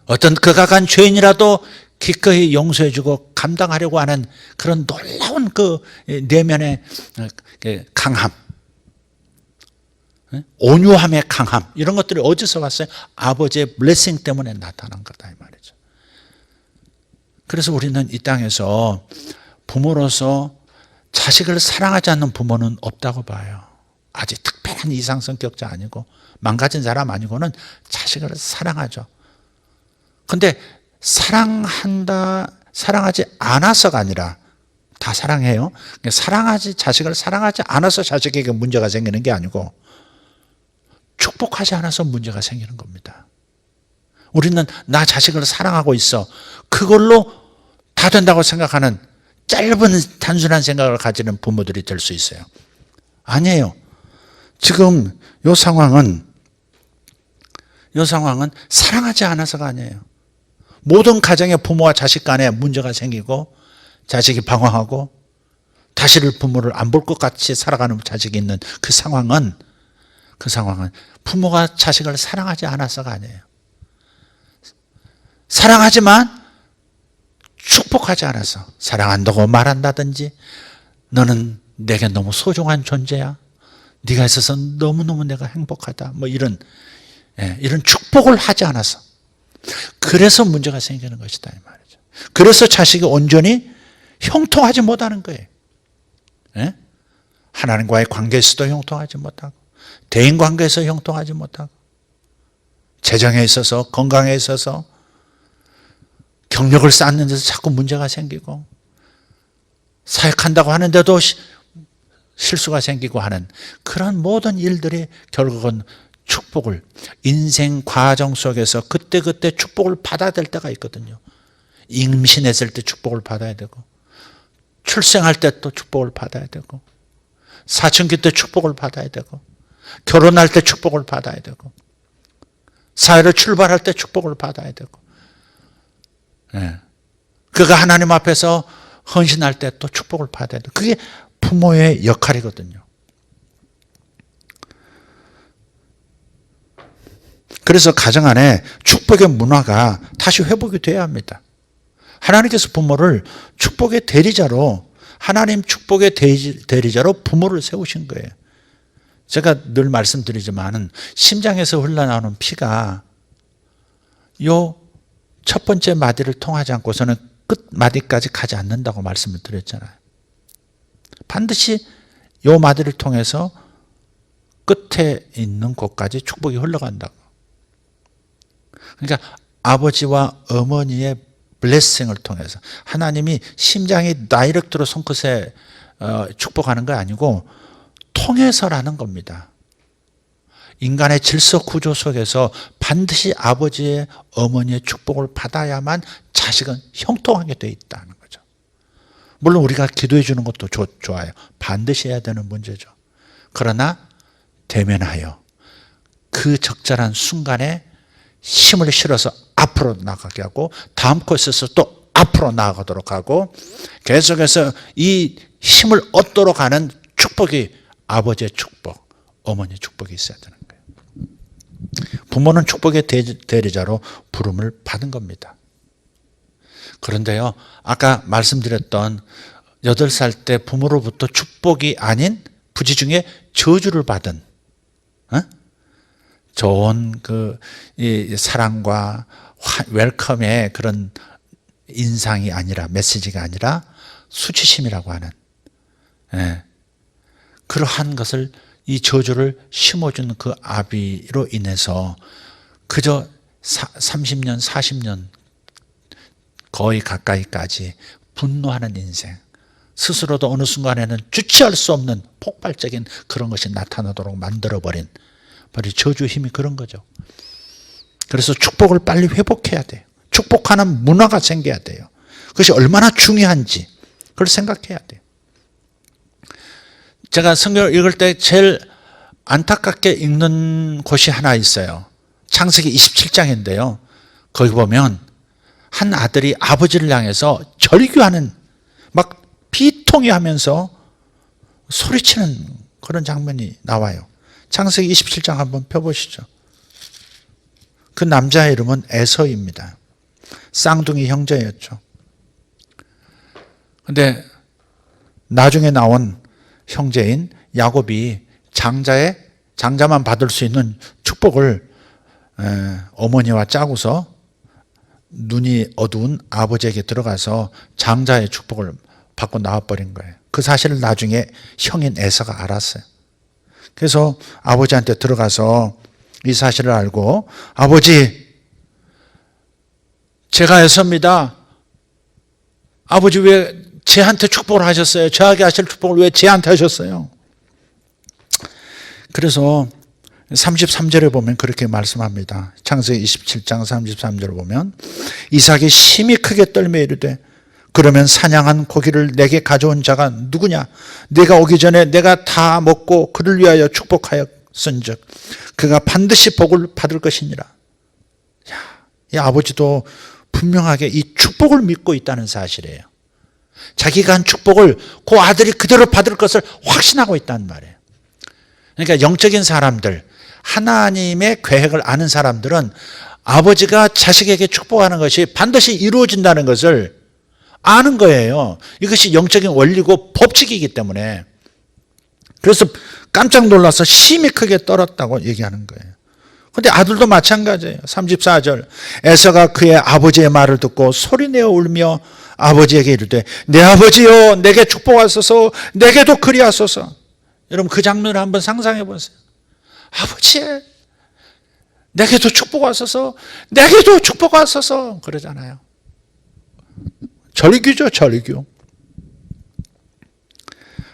어떤 극악한 죄인이라도 기꺼이 용서해주고 감당하려고 하는 그런 놀라운 그 내면의 강함, 온유함의 강함, 이런 것들이 어디서 왔어요? 아버지의 블레싱 때문에 나타난 거다 이 말이죠. 그래서 우리는 이 땅에서 부모로서 자식을 사랑하지 않는 부모는 없다고 봐요. 아주 특별한 이상 성격자 아니고 망가진 사람 아니고는 자식을 사랑하죠. 근데 사랑하지 않아서가 아니라, 다 사랑해요. 자식을 사랑하지 않아서 자식에게 문제가 생기는 게 아니고 축복하지 않아서 문제가 생기는 겁니다. 우리는 나 자식을 사랑하고 있어, 그걸로 다 된다고 생각하는 짧은 단순한 생각을 가지는 부모들이 될 수 있어요. 아니에요. 지금 이 상황은 사랑하지 않아서가 아니에요. 모든 가정의 부모와 자식 간에 문제가 생기고 자식이 방황하고 다시를 부모를 안 볼 것 같이 살아가는 자식이 있는 그 상황은 부모가 자식을 사랑하지 않아서가 아니에요. 사랑하지만 축복하지 않아서, 사랑한다고 말한다든지, 너는 내게 너무 소중한 존재야, 네가 있어서 너무너무 내가 행복하다, 뭐 이런 축복을 하지 않아서, 그래서 문제가 생기는 것이다 이 말이죠. 그래서 자식이 온전히 형통하지 못하는 거예요. 예? 하나님과의 관계에서도 형통하지 못하고, 대인 관계에서 형통하지 못하고, 재정에 있어서, 건강에 있어서, 경력을 쌓는 데서 자꾸 문제가 생기고, 사역한다고 하는데도 실수가 생기고 하는 그런 모든 일들이 결국은 축복을, 인생 과정 속에서 그때그때 축복을 받아야 될 때가 있거든요. 임신했을 때 축복을 받아야 되고, 출생할 때 또 축복을 받아야 되고, 사춘기 때 축복을 받아야 되고, 결혼할 때 축복을 받아야 되고, 사회를 출발할 때 축복을 받아야 되고, 그가 하나님 앞에서 헌신할 때 또 축복을 받아야 되고, 그게 부모의 역할이거든요. 그래서 가정 안에 축복의 문화가 다시 회복이 돼야 합니다. 하나님께서 부모를 축복의 대리자로, 하나님 축복의 대리자로 부모를 세우신 거예요. 제가 늘 말씀드리지만은 심장에서 흘러나오는 피가 요 첫 번째 마디를 통하지 않고서는 끝 마디까지 가지 않는다고 말씀을 드렸잖아요. 반드시 요 마디를 통해서 끝에 있는 곳까지 축복이 흘러간다고. 그러니까 아버지와 어머니의 블레싱을 통해서 하나님이 심장이 다이렉트로 손끝에 축복하는 거 아니고 통해서라는 겁니다. 인간의 질서 구조 속에서 반드시 아버지의 어머니의 축복을 받아야만 자식은 형통하게 돼 있다는 거죠. 물론 우리가 기도해 주는 것도 좋아요. 반드시 해야 되는 문제죠. 그러나 대면하여 그 적절한 순간에 힘을 실어서 앞으로 나가게 하고, 다음 코스에서 또 앞으로 나아가도록 하고, 계속해서 이 힘을 얻도록 하는 축복이 아버지의 축복, 어머니의 축복이 있어야 되는 거예요. 부모는 축복의 대리자로 부름을 받은 겁니다. 그런데요, 아까 말씀드렸던 8살 때 부모로부터 축복이 아닌 부지 중에 저주를 받은, 좋은 이 사랑과 웰컴의 그런 인상이 아니라, 메시지가 아니라 수치심이라고 하는, 그러한 것을, 이 저주를 심어준 그 아비로 인해서 그저 30년, 40년 거의 가까이까지 분노하는 인생, 스스로도 어느 순간에는 주체할 수 없는 폭발적인 그런 것이 나타나도록 만들어버린 바로 저주의 힘이 그런 거죠. 그래서 축복을 빨리 회복해야 돼요. 축복하는 문화가 생겨야 돼요. 그것이 얼마나 중요한지 그걸 생각해야 돼요. 제가 성경을 읽을 때 제일 안타깝게 읽는 곳이 하나 있어요. 창세기 27장인데요. 거기 보면 한 아들이 아버지를 향해서 절규하는, 막 비통해하면서 소리치는 그런 장면이 나와요. 창세기 27장 한번 펴보시죠. 그 남자의 이름은 에서입니다. 쌍둥이 형제였죠. 그런데 나중에 나온 형제인 야곱이 장자만 받을 수 있는 축복을 어머니와 짜고서 눈이 어두운 아버지에게 들어가서 장자의 축복을 받고 나와버린 거예요. 그 사실을 나중에 형인 에서가 알았어요. 그래서 아버지한테 들어가서 이 사실을 알고, 아버지, 제가 에서입니다. 아버지 왜 쟤한테 축복을 하셨어요? 저에게 하실 축복을 왜 쟤한테 하셨어요? 그래서 33절에 보면 그렇게 말씀합니다. 창세기 27장 33절을 보면 이삭이 심히 크게 떨며 이르되 그러면 사냥한 고기를 내게 가져온 자가 누구냐? 내가 오기 전에 내가 다 먹고 그를 위하여 축복하였은즉 그가 반드시 복을 받을 것이니라. 이 아버지도 분명하게 이 축복을 믿고 있다는 사실이에요. 자기가 한 축복을 그 아들이 그대로 받을 것을 확신하고 있다는 말이에요. 그러니까 영적인 사람들, 하나님의 계획을 아는 사람들은 아버지가 자식에게 축복하는 것이 반드시 이루어진다는 것을 아는 거예요. 이것이 영적인 원리고 법칙이기 때문에. 그래서 깜짝 놀라서 심히 크게 떨었다고 얘기하는 거예요. 그런데 아들도 마찬가지예요. 34절 에서가 그의 아버지의 말을 듣고 소리내어 울며 아버지에게 이르되 내 아버지여 내게 축복하소서 내게도 그리하소서. 여러분 그 장면을 한번 상상해 보세요. 아버지 내게도 축복하소서 내게도 축복하소서 그러잖아요. 절규죠, 절규.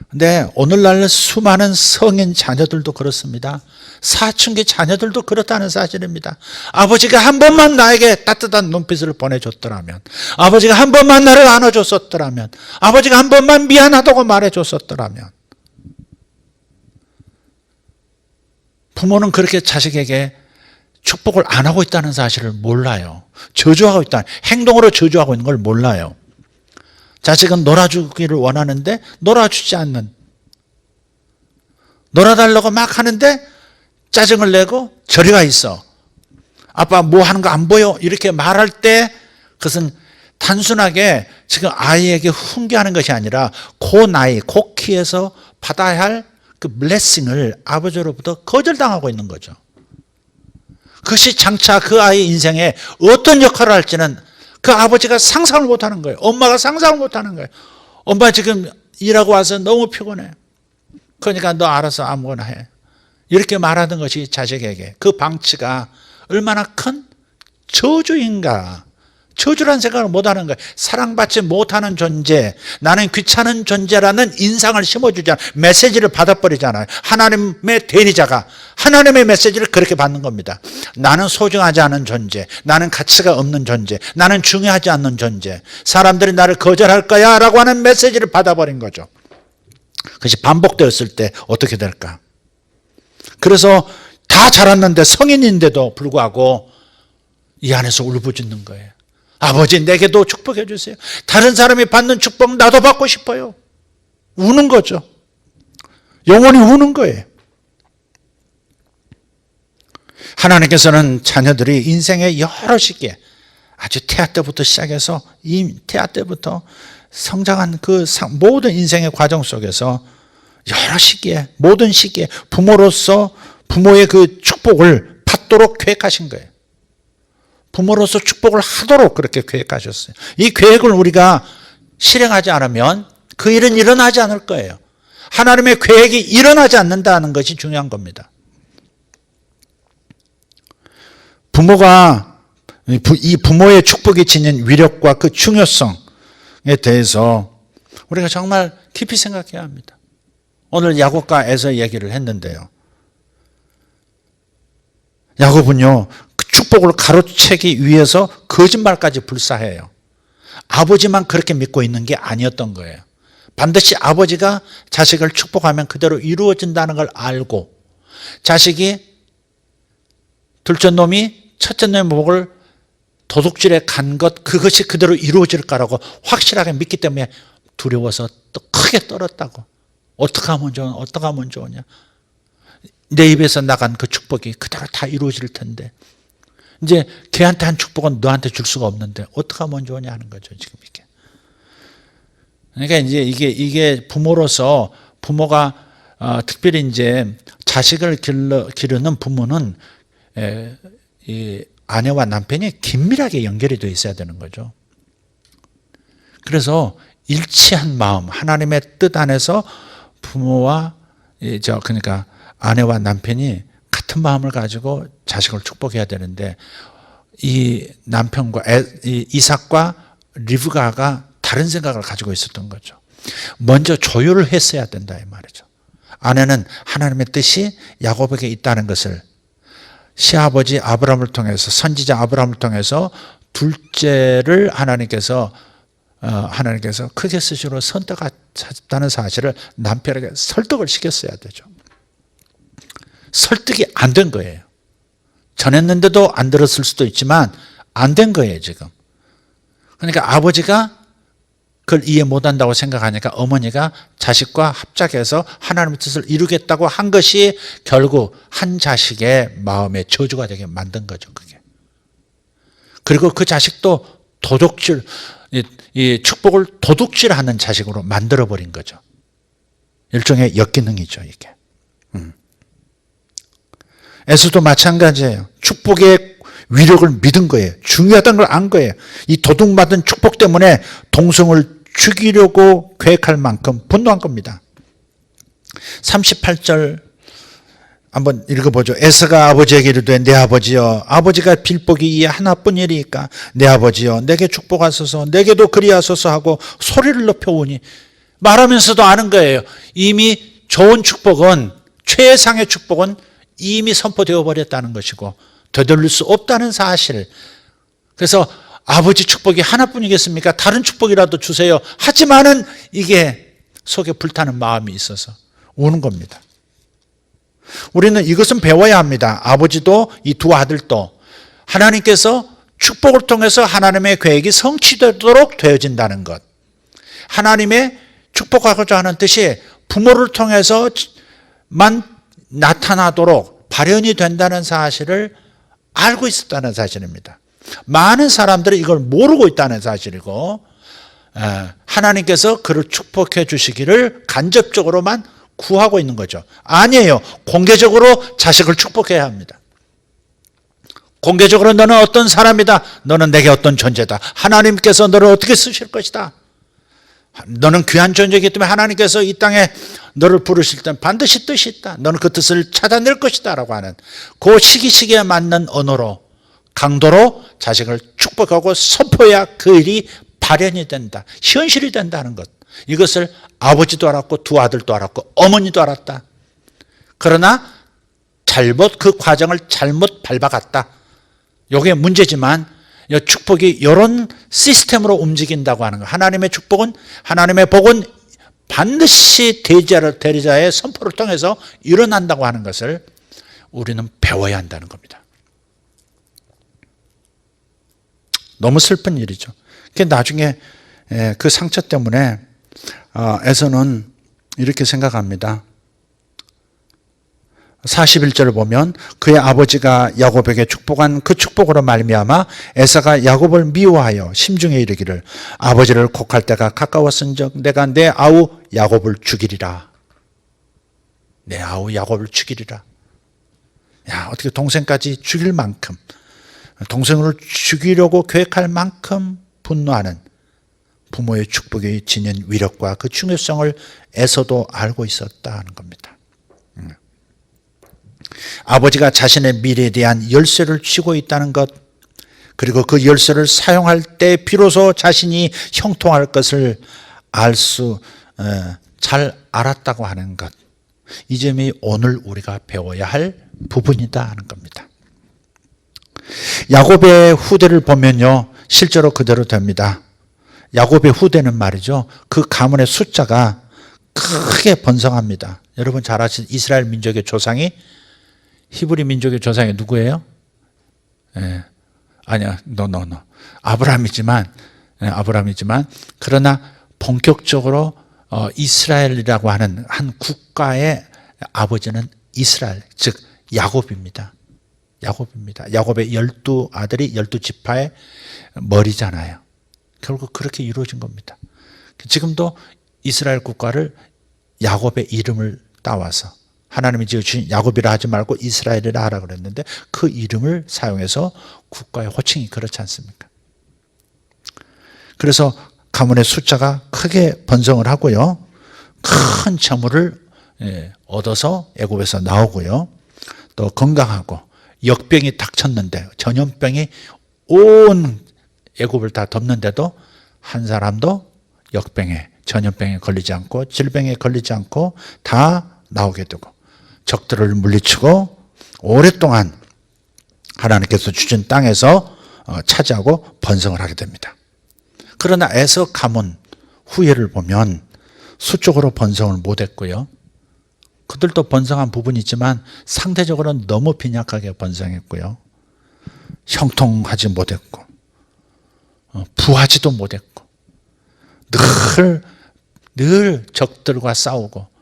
근데 오늘날 수많은 성인 자녀들도 그렇습니다. 사춘기 자녀들도 그렇다는 사실입니다. 아버지가 한 번만 나에게 따뜻한 눈빛을 보내줬더라면, 아버지가 한 번만 나를 안아줬었더라면, 아버지가 한 번만 미안하다고 말해줬었더라면. 부모는 그렇게 자식에게 축복을 안 하고 있다는 사실을 몰라요. 저주하고 있다. 행동으로 저주하고 있는 걸 몰라요. 자식은 놀아주기를 원하는데 놀아주지 않는, 놀아달라고 막 하는데 짜증을 내고 저리 가 있어. 아빠 뭐 하는 거 안 보여? 이렇게 말할 때 그것은 단순하게 지금 아이에게 훈계하는 것이 아니라 그 나이, 그 키에서 받아야 할 그 블레싱을 아버지로부터 거절당하고 있는 거죠. 그것이 장차 그 아이의 인생에 어떤 역할을 할지는 그 아버지가 상상을 못하는 거예요. 엄마가 상상을 못하는 거예요. 엄마 지금 일하고 와서 너무 피곤해. 그러니까 너 알아서 아무거나 해. 이렇게 말하는 것이 자식에게 그 방치가 얼마나 큰 저주인가. 저주라는 생각을 못하는 거예요. 사랑받지 못하는 존재, 나는 귀찮은 존재라는 인상을 심어주잖아요. 메시지를 받아버리잖아요. 하나님의 대리자가 하나님의 메시지를 그렇게 받는 겁니다. 나는 소중하지 않은 존재, 나는 가치가 없는 존재, 나는 중요하지 않는 존재, 사람들이 나를 거절할 거야 라고 하는 메시지를 받아버린 거죠. 그것이 반복되었을 때 어떻게 될까? 그래서 다 자랐는데 성인인데도 불구하고 이 안에서 울부짖는 거예요. 아버지 내게도 축복해 주세요. 다른 사람이 받는 축복 나도 받고 싶어요. 우는 거죠. 영혼이 우는 거예요. 하나님께서는 자녀들이 인생의 여러 시기에 아주 태아 때부터 시작해서 이 태아 때부터 성장한 그 모든 인생의 과정 속에서 여러 시기에 모든 시기에 부모로서 부모의 그 축복을 받도록 계획하신 거예요. 부모로서 축복을 하도록 그렇게 계획하셨어요. 이 계획을 우리가 실행하지 않으면 그 일은 일어나지 않을 거예요. 하나님의 계획이 일어나지 않는다는 것이 중요한 겁니다. 부모가 이 부모의 축복이 지닌 위력과 그 중요성에 대해서 우리가 정말 깊이 생각해야 합니다. 오늘 야곱과 에서 얘기를 했는데요. 야곱은요, 그 축복을 가로채기 위해서 거짓말까지 불사해요. 아버지만 그렇게 믿고 있는 게 아니었던 거예요. 반드시 아버지가 자식을 축복하면 그대로 이루어진다는 걸 알고, 자식이 둘째 놈이 첫째 놈의 목을 도둑질에 간 것, 그것이 그대로 이루어질 거라고 확실하게 믿기 때문에 두려워서 또 크게 떨었다고. 어떻게 하면 좋으냐. 내 입에서 나간 그 축복이 그대로 다 이루어질 텐데, 이제 걔한테 한 축복은 너한테 줄 수가 없는데 어떻게 하면 좋으냐 하는 거죠, 지금 이게. 그러니까 이제 이게 부모로서, 부모가 특별히 이제 자식을 기르는 부모는 이 아내와 남편이 긴밀하게 연결이 되어 있어야 되는 거죠. 그래서 일치한 마음, 하나님의 뜻 안에서 부모와 그러니까 아내와 남편이 같은 마음을 가지고 자식을 축복해야 되는데, 이 남편과 이삭과 리브가가 다른 생각을 가지고 있었던 거죠. 먼저 조율을 했어야 된다 이 말이죠. 아내는 하나님의 뜻이 야곱에게 있다는 것을 시아버지 아브라함을 통해서, 선지자 아브라함을 통해서 둘째를 하나님께서 크게 쓰시로 선택하셨다는 사실을 남편에게 설득을 시켰어야 되죠. 설득이 안 된 거예요. 전했는데도 안 들었을 수도 있지만 안 된 거예요, 지금. 그러니까 아버지가 그걸 이해 못한다고 생각하니까 어머니가 자식과 합작해서 하나님의 뜻을 이루겠다고 한 것이 결국 한 자식의 마음에 저주가 되게 만든 거죠, 그게. 그리고 그 자식도 이 축복을 도둑질하는 자식으로 만들어버린 거죠. 일종의 역기능이죠, 이게. 에서도 마찬가지예요. 축복의 위력을 믿은 거예요. 중요하다는 걸 안 거예요. 이 도둑맞은 축복 때문에 동성을 죽이려고 계획할 만큼 분노한 겁니다. 38절 한번 읽어보죠. 에서가 아버지에게 이르되 내 아버지여, 아버지가 빌복이 이 하나뿐이리까 내 아버지여 내게 축복하소서, 내게도 그리하소서 하고 소리를 높여오니, 말하면서도 아는 거예요. 이미 좋은 축복은, 최상의 축복은 이미 선포되어 버렸다는 것이고 되돌릴 수 없다는 사실. 그래서 아버지 축복이 하나뿐이겠습니까? 다른 축복이라도 주세요. 하지만은 이게 속에 불타는 마음이 있어서 우는 겁니다. 우리는 이것은 배워야 합니다. 아버지도 이 두 아들도 하나님께서 축복을 통해서 하나님의 계획이 성취되도록 되어진다는 것. 하나님의 축복하고자 하는 뜻이 부모를 통해서만 나타나도록 발현이 된다는 사실을 알고 있었다는 사실입니다. 많은 사람들이 이걸 모르고 있다는 사실이고, 하나님께서 그를 축복해 주시기를 간접적으로만 구하고 있는 거죠. 아니에요. 공개적으로 자식을 축복해야 합니다. 공개적으로 너는 어떤 사람이다. 너는 내게 어떤 존재다. 하나님께서 너를 어떻게 쓰실 것이다. 너는 귀한 존재이기 때문에 하나님께서 이 땅에 너를 부르실 때 반드시 뜻이 있다. 너는 그 뜻을 찾아낼 것이다 라고 하는 그 시기에 맞는 언어로, 강도로 자식을 축복하고 선포해야 그 일이 발현이 된다. 현실이 된다는 것. 이것을 아버지도 알았고 두 아들도 알았고 어머니도 알았다. 그러나 그 과정을 잘못 밟아갔다. 이게 문제지만 축복이 이런 시스템으로 움직인다고 하는 것. 하나님의 축복은, 하나님의 복은 반드시 대리자의 선포를 통해서 일어난다고 하는 것을 우리는 배워야 한다는 겁니다. 너무 슬픈 일이죠. 나중에 그 상처 때문에 에서는 이렇게 생각합니다. 41절을 보면 그의 아버지가 야곱에게 축복한 그 축복으로 말미암아 에사가 야곱을 미워하여 심중에 이르기를 아버지를 곡할 때가 가까웠은즉 내가 내 아우 야곱을 죽이리라. 내 아우 야곱을 죽이리라. 야, 어떻게 동생까지 죽일 만큼, 동생을 죽이려고 계획할 만큼 분노하는 부모의 축복이 지닌 위력과 그 중요성을 에서도 알고 있었다는 겁니다. 아버지가 자신의 미래에 대한 열쇠를 쥐고 있다는 것, 그리고 그 열쇠를 사용할 때 비로소 자신이 형통할 것을 잘 알았다고 하는 것, 이 점이 오늘 우리가 배워야 할 부분이다 하는 겁니다. 야곱의 후대를 보면요, 실제로 그대로 됩니다. 야곱의 후대는 말이죠, 그 가문의 숫자가 크게 번성합니다. 여러분 잘 아시는 이스라엘 민족의 조상이, 히브리 민족의 조상이 누구예요? 아니야, 아브라함이지만, 그러나 본격적으로 이스라엘이라고 하는 한 국가의 아버지는 이스라엘, 즉 야곱입니다. 야곱의 12아들이 12지파의 머리잖아요. 결국 그렇게 이루어진 겁니다. 지금도 이스라엘 국가를 야곱의 이름을 따와서, 하나님이 지어주신 야곱이라 하지 말고 이스라엘이라 하라 그랬는데 그 이름을 사용해서 국가의 호칭이 그렇지 않습니까? 그래서 가문의 숫자가 크게 번성을 하고요, 큰 재물을 얻어서 애굽에서 나오고요, 또 건강하고, 역병이 닥쳤는데 전염병이 온 애굽을 다 덮는데도 한 사람도 전염병에 걸리지 않고 질병에 걸리지 않고 다 나오게 되고, 적들을 물리치고 오랫동안 하나님께서 주신 땅에서 차지하고 번성을 하게 됩니다. 그러나 에서 가문 후예를 보면 수적으로 번성을 못했고요, 그들도 번성한 부분이 있지만 상대적으로는 너무 빈약하게 번성했고요, 형통하지 못했고 부하지도 못했고 늘 적들과 싸우고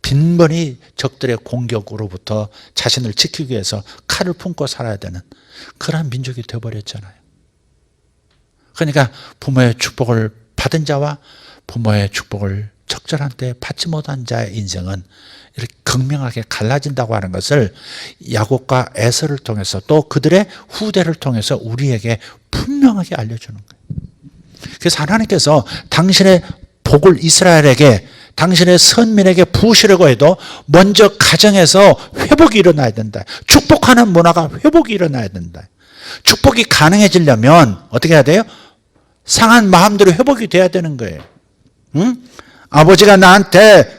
빈번히 적들의 공격으로부터 자신을 지키기 위해서 칼을 품고 살아야 되는 그런 민족이 되어버렸잖아요. 그러니까 부모의 축복을 받은 자와 부모의 축복을 적절한 때에 받지 못한 자의 인생은 이렇게 극명하게 갈라진다고 하는 것을 야곱과 에서를 통해서 또 그들의 후대를 통해서 우리에게 분명하게 알려주는 거예요. 그래서 하나님께서 당신의 복을 이스라엘에게, 당신의 선민에게 부으시려고 해도 먼저 가정에서 회복이 일어나야 된다. 축복하는 문화가 회복이 일어나야 된다. 축복이 가능해지려면 어떻게 해야 돼요? 상한 마음대로 회복이 돼야 되는 거예요. 응? 아버지가 나한테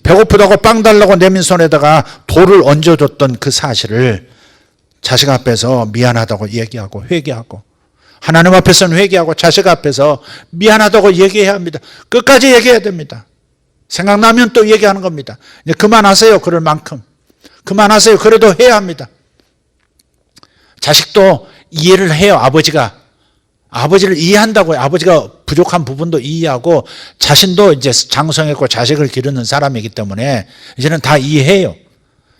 배고프다고 빵 달라고 내민 손에다가 돌을 얹어줬던 그 사실을 자식 앞에서 미안하다고 얘기하고 회개하고, 하나님 앞에서는 회개하고 자식 앞에서 미안하다고 얘기해야 합니다. 끝까지 얘기해야 됩니다. 생각나면 또 얘기하는 겁니다. 이제 그만하세요. 그럴 만큼. 그만하세요. 그래도 해야 합니다. 자식도 이해를 해요. 아버지를 이해한다고요. 아버지가 부족한 부분도 이해하고, 자신도 이제 장성했고 자식을 기르는 사람이기 때문에 이제는 다 이해해요.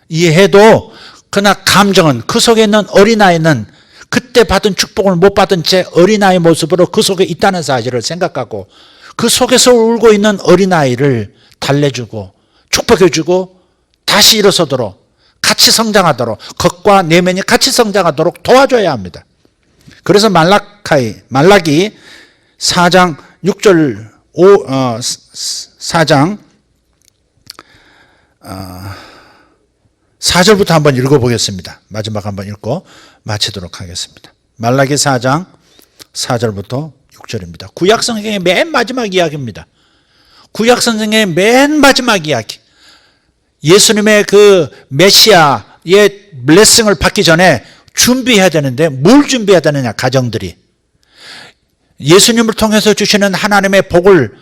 이해해도 그러나 감정은, 그 속에 있는 어린아이는 그때 받은 축복을 못 받은 채 어린아이 모습으로 그 속에 있다는 사실을 생각하고, 그 속에서 울고 있는 어린아이를 달래주고 축복해주고 다시 일어서도록, 같이 성장하도록, 겉과 내면이 같이 성장하도록 도와줘야 합니다. 그래서 말라기 4장 6절 4장 4절부터 한번 읽어보겠습니다. 마지막 한번 읽고 마치도록 하겠습니다. 말라기 4장 4절부터 6절입니다. 구약성경의 맨 마지막 이야기입니다. 구약성경의 맨 마지막 이야기. 예수님의 그 메시아의 블레싱을 받기 전에 준비해야 되는데, 뭘 준비해야 되느냐? 가정들이 예수님을 통해서 주시는 하나님의 복을,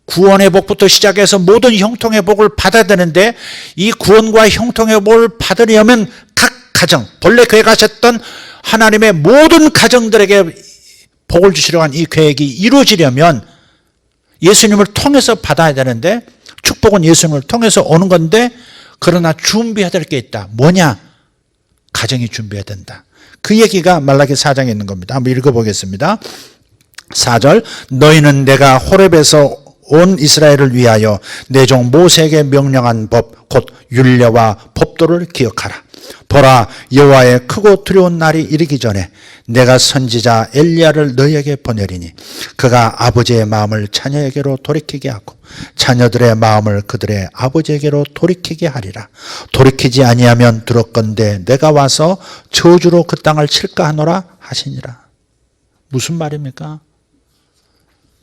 구원의 복부터 시작해서 모든 형통의 복을 받아야 되는데, 이 구원과 형통의 복을 받으려면 각 가정, 본래 계획하셨던 하나님의 모든 가정들에게 복을 주시려고 한 이 계획이 이루어지려면 예수님을 통해서 받아야 되는데, 축복은 예수님을 통해서 오는 건데, 그러나 준비해야 될 게 있다. 뭐냐? 가정이 준비해야 된다. 그 얘기가 말라기 4장에 있는 겁니다. 한번 읽어보겠습니다. 4절, 너희는 내가 호렙에서 온 이스라엘을 위하여 내 종 모세에게 명령한 법, 곧 율례와 법도를 기억하라. 보라, 여호와의 크고 두려운 날이 이르기 전에 내가 선지자 엘리야를 너희에게 보내리니 그가 아버지의 마음을 자녀에게로 돌이키게 하고 자녀들의 마음을 그들의 아버지에게로 돌이키게 하리라. 돌이키지 아니하면 들었건대 내가 와서 저주로 그 땅을 칠까 하노라 하시니라. 무슨 말입니까?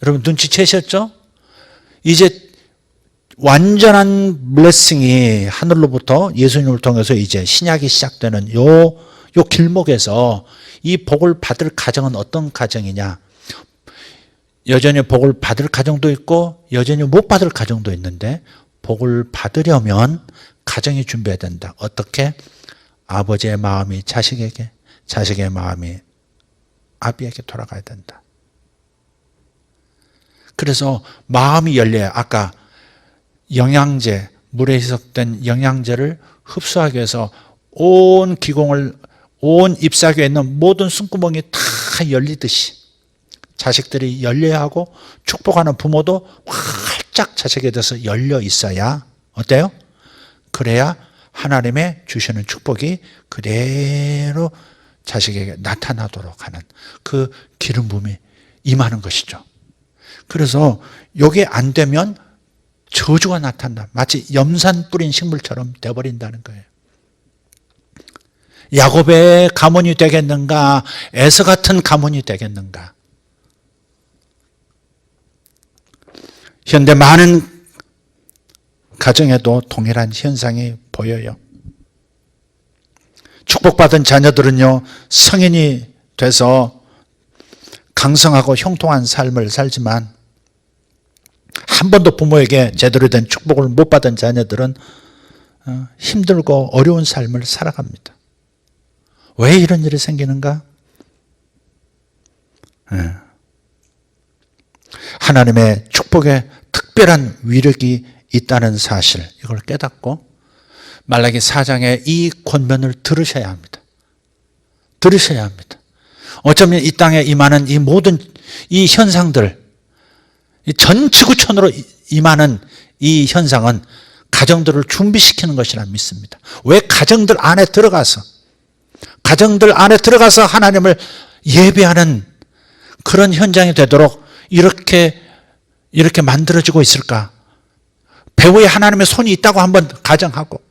여러분 눈치채셨죠? 이제 완전한 블레싱이 하늘로부터 예수님을 통해서 이제 신약이 시작되는 요 길목에서 이 복을 받을 가정은 어떤 가정이냐? 여전히 복을 받을 가정도 있고 여전히 못 받을 가정도 있는데, 복을 받으려면 가정이 준비해야 된다. 어떻게? 아버지의 마음이 자식에게, 자식의 마음이 아비에게 돌아가야 된다. 그래서 마음이 열려야, 아까 영양제, 물에 희석된 영양제를 흡수하기 위해서 온 기공을, 온 잎사귀에 있는 모든 숨구멍이 다 열리듯이 자식들이 열려야 하고, 축복하는 부모도 활짝 자식에 대해서 열려 있어야 어때요? 그래야 하나님의 주시는 축복이 그대로 자식에게 나타나도록 하는 그 기름 부음이 임하는 것이죠. 그래서 이게 안 되면 저주가 나타난다. 마치 염산 뿌린 식물처럼 되어버린다는 거예요. 야곱의 가문이 되겠는가? 에서 같은 가문이 되겠는가? 현대 많은 가정에도 동일한 현상이 보여요. 축복받은 자녀들은요, 성인이 돼서 강성하고 형통한 삶을 살지만 한 번도 부모에게 제대로 된 축복을 못 받은 자녀들은 힘들고 어려운 삶을 살아갑니다. 왜 이런 일이 생기는가? 하나님의 축복에 특별한 위력이 있다는 사실, 이걸 깨닫고 말라기 4장의 이 권면을 들으셔야 합니다. 들으셔야 합니다. 어쩌면 이 땅에 임하는 이 모든 이 현상들, 전 지구촌으로 임하는 이 현상은 가정들을 준비시키는 것이라 믿습니다. 왜 가정들 안에 들어가서 하나님을 예배하는 그런 현장이 되도록 이렇게 만들어지고 있을까? 배후에 하나님의 손이 있다고 한번 가정하고,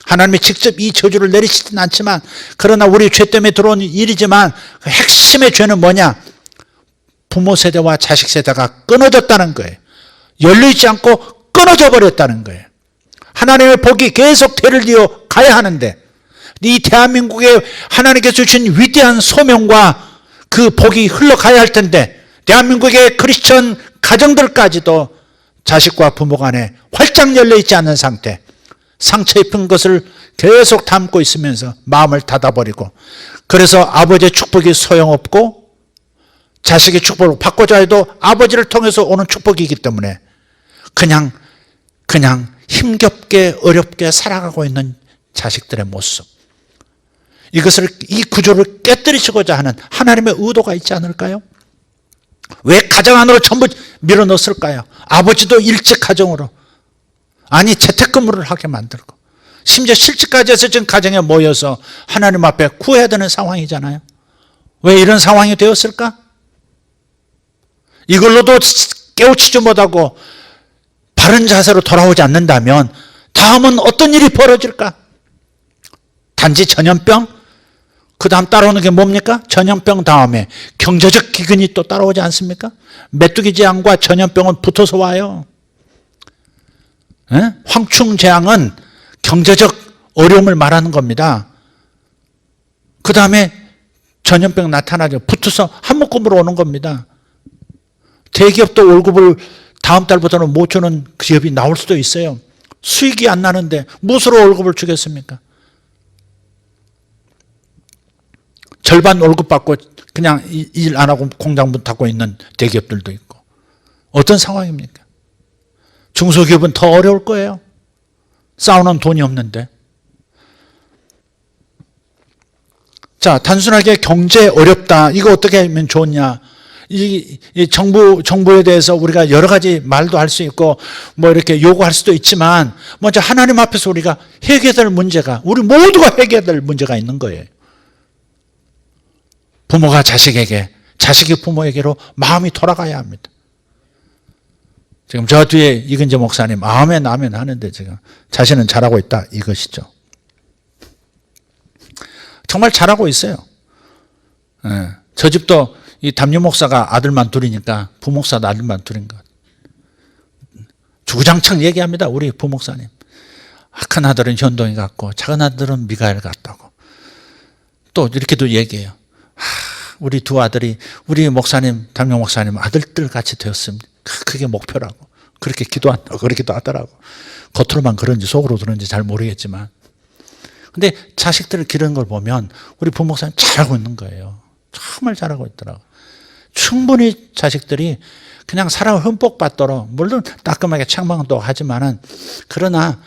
하나님이 직접 이 저주를 내리시진 않지만, 그러나 우리 죄 때문에 들어온 일이지만 그 핵심의 죄는 뭐냐? 부모 세대와 자식 세대가 끊어졌다는 거예요. 열리지 않고 끊어져 버렸다는 거예요. 하나님의 복이 계속 대를 이어 가야 하는데, 이 대한민국에 하나님께서 주신 위대한 소명과 그 복이 흘러가야 할 텐데, 대한민국의 크리스천 가정들까지도 자식과 부모 간에 활짝 열려있지 않은 상태, 상처 입은 것을 계속 담고 있으면서 마음을 닫아버리고, 그래서 아버지의 축복이 소용없고 자식의 축복을 받고자 해도 아버지를 통해서 오는 축복이기 때문에 그냥 힘겹게 어렵게 살아가고 있는 자식들의 모습, 이 구조를 깨뜨리시고자 하는 하나님의 의도가 있지 않을까요? 왜 가정 안으로 전부 밀어넣었을까요? 아버지도 일찍 가정으로, 아니 재택근무를 하게 만들고, 심지어 실직까지 해서 지금 가정에 모여서 하나님 앞에 구해야 되는 상황이잖아요. 왜 이런 상황이 되었을까? 이걸로도 깨우치지 못하고 바른 자세로 돌아오지 않는다면 다음은 어떤 일이 벌어질까? 단지 전염병? 그 다음 따라오는 게 뭡니까? 전염병 다음에 경제적 기근이 또 따라오지 않습니까? 메뚜기 재앙과 전염병은 붙어서 와요. 황충재앙은 경제적 어려움을 말하는 겁니다. 그 다음에 전염병 나타나죠. 붙어서 한 묶음으로 오는 겁니다. 대기업도 월급을 다음 달부터는 못 주는 기업이 나올 수도 있어요. 수익이 안 나는데 무엇으로 월급을 주겠습니까? 절반 월급 받고 그냥 일 안 하고 공장 문 닫고 있는 대기업들도 있고. 어떤 상황입니까? 중소기업은 더 어려울 거예요. 싸우는 돈이 없는데. 자, 단순하게 경제 어렵다, 이거 어떻게 하면 좋냐, 이 정부에 대해서 우리가 여러 가지 말도 할 수 있고 뭐 이렇게 요구할 수도 있지만, 먼저 하나님 앞에서 우리가 해결해야 될 문제가, 우리 모두가 해결해야 될 문제가 있는 거예요. 부모가 자식에게, 자식이 부모에게로 마음이 돌아가야 합니다. 지금 저 뒤에 이근재 목사님 아멘 아멘 하는데 지금 자신은 잘하고 있다, 이것이죠. 정말 잘하고 있어요. 저 집도 이 담임 목사가 아들만 둘이니까 부목사도 아들만 둘인 것. 주구장창 얘기합니다, 우리 부목사님. 큰 아들은 현동이 같고 작은 아들은 미가엘 같다고. 또 이렇게도 얘기해요. 우리 두 아들이 우리 목사님, 담임 목사님 아들들 같이 되었습니다. 그게 목표라고. 그렇게 기도한다고 그렇게도 하더라고. 겉으로만 그런지 속으로 그런지 잘 모르겠지만. 근데 자식들을 기르는 걸 보면 우리 부목사님 잘하고 있는 거예요. 정말 잘하고 있더라고. 충분히 자식들이 그냥 사람을 흠뻑 받도록, 물론 따끔하게 책망도 하지만은, 그러나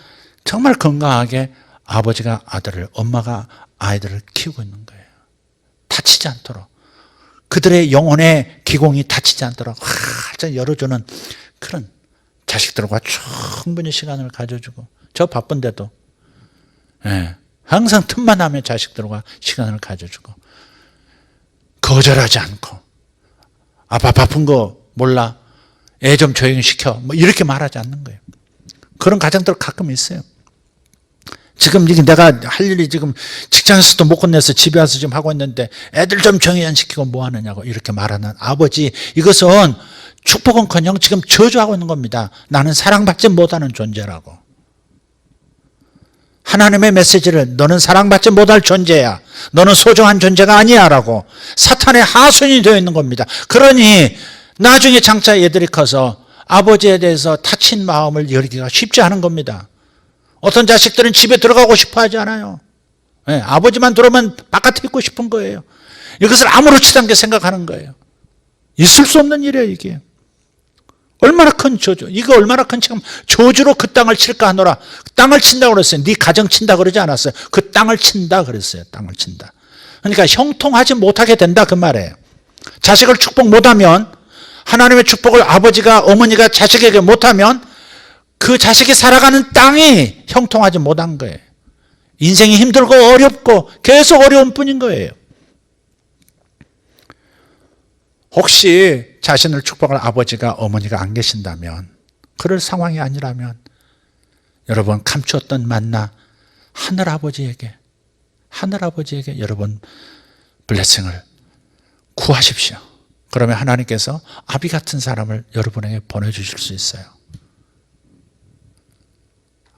정말 건강하게 아버지가 아들을, 엄마가 아이들을 키우고 있는 거예요. 다치지 않도록. 그들의 영혼의 기공이 다치지 않도록 활짝 열어주는 그런 자식들과 충분히 시간을 가져주고, 저 바쁜데도 항상 틈만 나면 자식들과 시간을 가져주고, 거절하지 않고, 아빠 바쁜 거 몰라, 애 좀 조용히 시켜, 뭐 이렇게 말하지 않는 거예요. 그런 가정들 가끔 있어요. 지금 이게 내가 할 일이 지금 직장에서도 못 끝내서 집에 와서 지금 하고 있는데 애들 좀 정의 안 시키고 뭐 하느냐고 이렇게 말하는 아버지, 이것은 축복은커녕 지금 저주하고 있는 겁니다. 나는 사랑받지 못하는 존재라고. 하나님의 메시지를 너는 사랑받지 못할 존재야, 너는 소중한 존재가 아니야 라고 사탄의 하순이 되어 있는 겁니다. 그러니 나중에 장차 애들이 커서 아버지에 대해서 다친 마음을 열기가 쉽지 않은 겁니다. 어떤 자식들은 집에 들어가고 싶어 하지 않아요. 아버지만 들어오면 바깥에 있고 싶은 거예요. 이것을 아무렇지도 않게 생각하는 거예요. 있을 수 없는 일이에요, 이게. 얼마나 큰 저주, 이거 얼마나 큰 지금 저주로 그 땅을 칠까 하노라. 땅을 친다고 그랬어요. 네 가정 친다 그러지 않았어요. 그 땅을 친다 그랬어요. 땅을 친다. 그러니까 형통하지 못하게 된다, 그 말이에요. 자식을 축복 못하면, 하나님의 축복을 아버지가, 어머니가 자식에게 못하면 그 자식이 살아가는 땅이 형통하지 못한 거예요. 인생이 힘들고 어렵고 계속 어려운 뿐인 거예요. 혹시 자신을 축복할 아버지가 어머니가 안 계신다면, 그럴 상황이 아니라면 여러분 감추었던 만나 하늘아버지에게 여러분 블레싱을 구하십시오. 그러면 하나님께서 아비 같은 사람을 여러분에게 보내주실 수 있어요.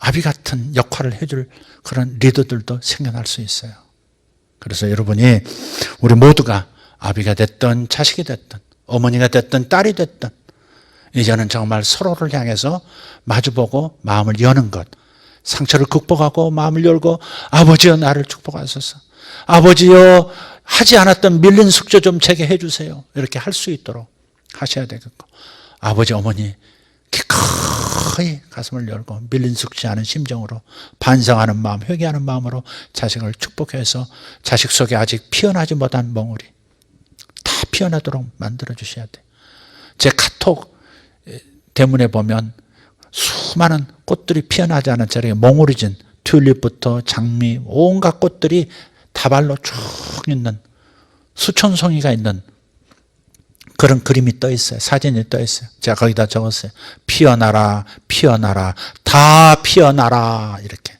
아비 같은 역할을 해줄 그런 리더들도 생겨날 수 있어요. 그래서 여러분이, 우리 모두가 아비가 됐든 자식이 됐든 어머니가 됐든 딸이 됐든 이제는 정말 서로를 향해서 마주보고 마음을 여는 것, 상처를 극복하고 마음을 열고, 아버지여 나를 축복하소서, 아버지여 하지 않았던 밀린 숙제 좀 제게 해주세요, 이렇게 할 수 있도록 하셔야 되겠고, 아버지 어머니 기꺼이 가슴을 열고 밀린 숙제하는 심정으로 반성하는 마음, 회개하는 마음으로 자식을 축복해서 자식 속에 아직 피어나지 못한 몽우리 다 피어나도록 만들어 주셔야 돼요. 제 카톡 대문에 보면 수많은 꽃들이 피어나지 않은 자리에 몽우리진 튤립부터 장미, 온갖 꽃들이 다발로 쭉 있는, 수천 송이가 있는 그런 그림이 떠 있어요. 사진이 떠 있어요. 제가 거기다 적었어요. 피어나라, 피어나라, 다 피어나라. 이렇게.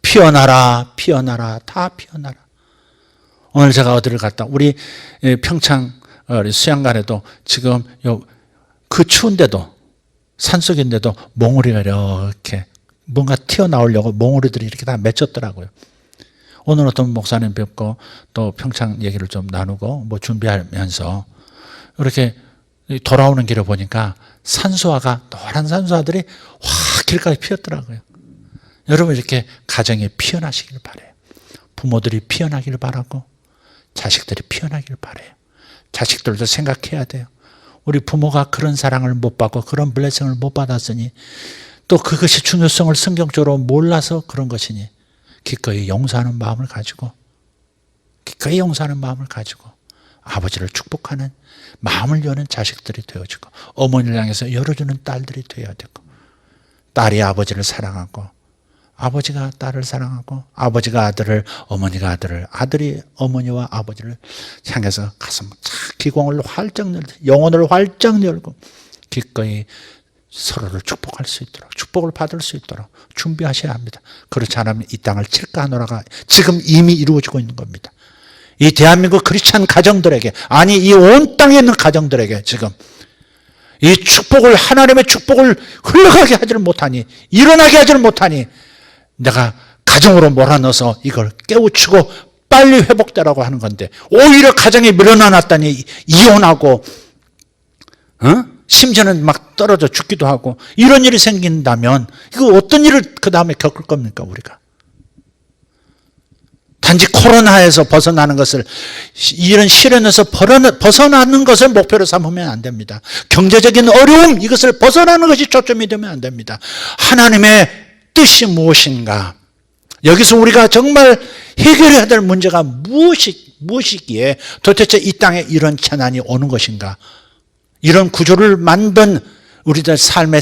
피어나라, 피어나라, 다 피어나라. 오늘 제가 어디를 갔다, 우리 평창 수양관에도 지금 그 추운데도, 산속인데도 몽우리가 이렇게 뭔가 튀어나오려고 몽우리들이 이렇게 다 맺혔더라고요. 오늘 어떤 목사님 뵙고 또 평창 얘기를 좀 나누고 뭐 준비하면서 이렇게 돌아오는 길을 보니까 산수화가, 노란 산수화들이 확 길가에 피었더라고요. 여러분 이렇게 가정이 피어나시길 바라요. 부모들이 피어나길 바라고 자식들이 피어나길 바라요. 자식들도 생각해야 돼요. 우리 부모가 그런 사랑을 못 받고 그런 블레싱을 못 받았으니, 또 그것이 중요성을 성경적으로 몰라서 그런 것이니 기꺼이 용서하는 마음을 가지고, 기꺼이 용서하는 마음을 가지고 아버지를 축복하는 마음을 여는 자식들이 되어지고, 어머니를 향해서 열어주는 딸들이 되어야 되고, 딸이 아버지를 사랑하고 아버지가 딸을 사랑하고, 아버지가 아들을, 어머니가 아들을, 아들이 어머니와 아버지를 향해서 가슴 기공을 활짝 열고 영혼을 활짝 열고 기꺼이 서로를 축복할 수 있도록, 축복을 받을 수 있도록 준비하셔야 합니다. 그렇지 않으면 이 땅을 칠까 하노라가 지금 이미 이루어지고 있는 겁니다. 이 대한민국 크리스찬 가정들에게, 아니 이 온 땅에 있는 가정들에게 지금 이 축복을, 하나님의 축복을 흘러가게 하지를 못하니, 일어나게 하지를 못하니 내가 가정으로 몰아넣어서 이걸 깨우치고 빨리 회복되라고 하는 건데, 오히려 가정이 밀어넣어놨다니 이혼하고 심지어는 막 떨어져 죽기도 하고, 이런 일이 생긴다면 이거 어떤 일을 그 다음에 겪을 겁니까? 우리가 단지 코로나에서 벗어나는 것을, 이런 시련에서 벗어나는 것을 목표로 삼으면 안 됩니다. 경제적인 어려움, 이것을 벗어나는 것이 초점이 되면 안 됩니다. 하나님의 뜻이 무엇인가, 여기서 우리가 정말 해결해야 될 문제가 무엇이기에 도대체 이 땅에 이런 재난이 오는 것인가, 이런 구조를 만든 우리들 삶의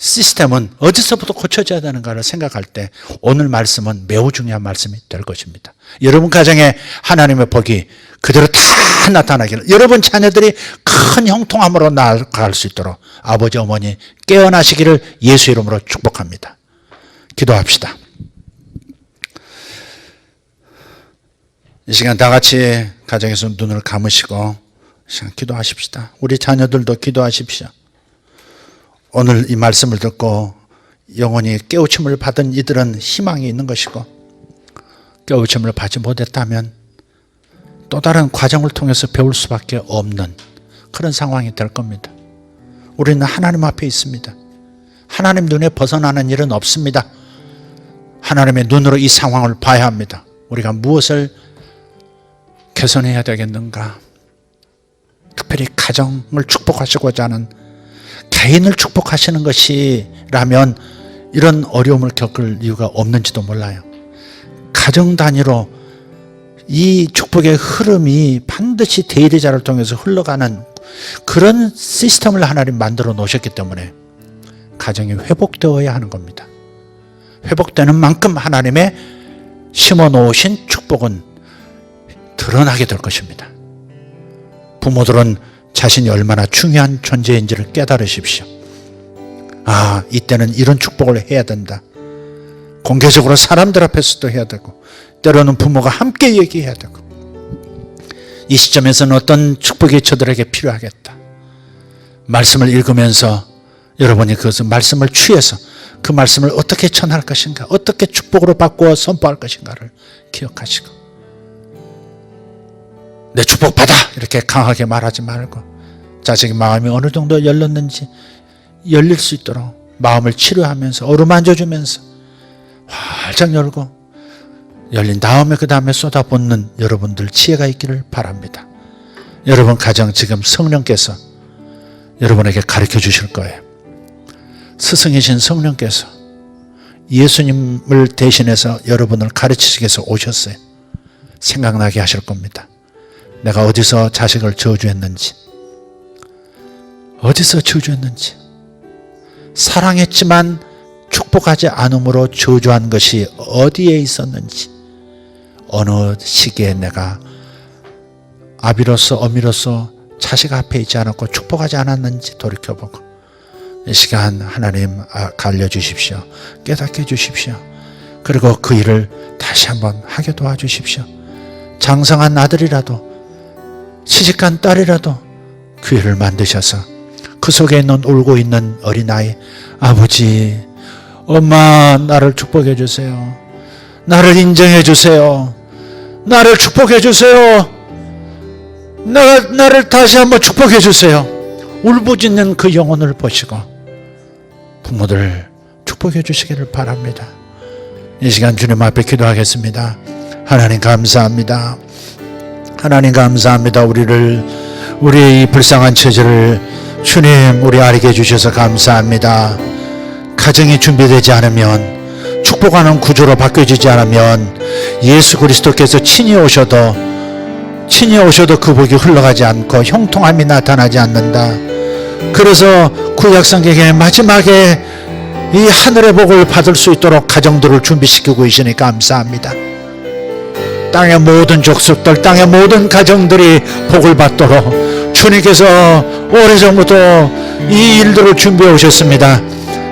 시스템은 어디서부터 고쳐져야 되는가를 생각할 때 오늘 말씀은 매우 중요한 말씀이 될 것입니다. 여러분 가정에 하나님의 복이 그대로 다 나타나기를, 여러분 자녀들이 큰 형통함으로 나아갈 수 있도록 아버지 어머니 깨어나시기를 예수 이름으로 축복합니다. 기도합시다. 이 시간 다 같이 가정에서 눈을 감으시고 시간 기도하십시다. 우리 자녀들도 기도하십시오. 오늘 이 말씀을 듣고 영원히 깨우침을 받은 이들은 희망이 있는 것이고, 깨우침을 받지 못했다면 또 다른 과정을 통해서 배울 수밖에 없는 그런 상황이 될 겁니다. 우리는 하나님 앞에 있습니다. 하나님 눈에 벗어나는 일은 없습니다. 하나님의 눈으로 이 상황을 봐야 합니다. 우리가 무엇을 개선해야 되겠는가? 특별히 가정을 축복하시고자 하는, 개인을 축복하시는 것이라면 이런 어려움을 겪을 이유가 없는지도 몰라요. 가정 단위로 이 축복의 흐름이 반드시 대리자를 통해서 흘러가는 그런 시스템을 하나님 만들어 놓으셨기 때문에 가정이 회복되어야 하는 겁니다. 회복되는 만큼 하나님의 심어 놓으신 축복은 드러나게 될 것입니다. 부모들은 자신이 얼마나 중요한 존재인지를 깨달으십시오. 아, 이때는 이런 축복을 해야 된다. 공개적으로 사람들 앞에서도 해야 되고, 때로는 부모가 함께 얘기해야 되고, 이 시점에서는 어떤 축복이 저들에게 필요하겠다. 말씀을 읽으면서 여러분이 그것을 말씀을 취해서 그 말씀을 어떻게 전할 것인가, 어떻게 축복으로 바꾸어 선포할 것인가를 기억하시고, 내 축복 받아! 이렇게 강하게 말하지 말고 자식의 마음이 어느 정도 열렸는지 열릴 수 있도록 마음을 치료하면서 어루만져주면서 활짝 열고 열린 다음에 그 다음에 쏟아붓는 여러분들 지혜가 있기를 바랍니다. 여러분 가정 지금 성령께서 여러분에게 가르쳐 주실 거예요. 스승이신 성령께서 예수님을 대신해서 여러분을 가르치시기 위해서 오셨어요. 생각나게 하실 겁니다. 내가 어디서 자식을 저주했는지, 어디서 저주했는지, 사랑했지만 축복하지 않음으로 저주한 것이 어디에 있었는지, 어느 시기에 내가 아비로서 어미로서 자식 앞에 있지 않았고 축복하지 않았는지 돌이켜보고, 이 시간 하나님 알려주십시오. 깨닫게 해주십시오. 그리고 그 일을 다시 한번 하게 도와주십시오. 장성한 아들이라도 시집간 딸이라도 그 일을 만드셔서 그 속에 있는 울고 있는 어린아이, 아버지, 엄마 나를 축복해 주세요. 나를 인정해 주세요. 나를 축복해 주세요. 나를 다시 한번 축복해 주세요. 울부짖는 그 영혼을 보시고 부모들 축복해 주시기를 바랍니다. 이 시간 주님 앞에 기도하겠습니다. 하나님 감사합니다. 하나님 감사합니다. 우리의 이 불쌍한 처지를 주님 우리 알게 해주셔서 감사합니다. 가정이 준비되지 않으면, 축복하는 구조로 바뀌어지지 않으면 예수 그리스도께서 친히 오셔도 그 복이 흘러가지 않고 형통함이 나타나지 않는다. 그래서 구약성경의 마지막에 이 하늘의 복을 받을 수 있도록 가정들을 준비시키고 계시니 감사합니다. 땅의 모든 족속들, 땅의 모든 가정들이 복을 받도록 주님께서 오래전부터 이 일들을 준비해 오셨습니다.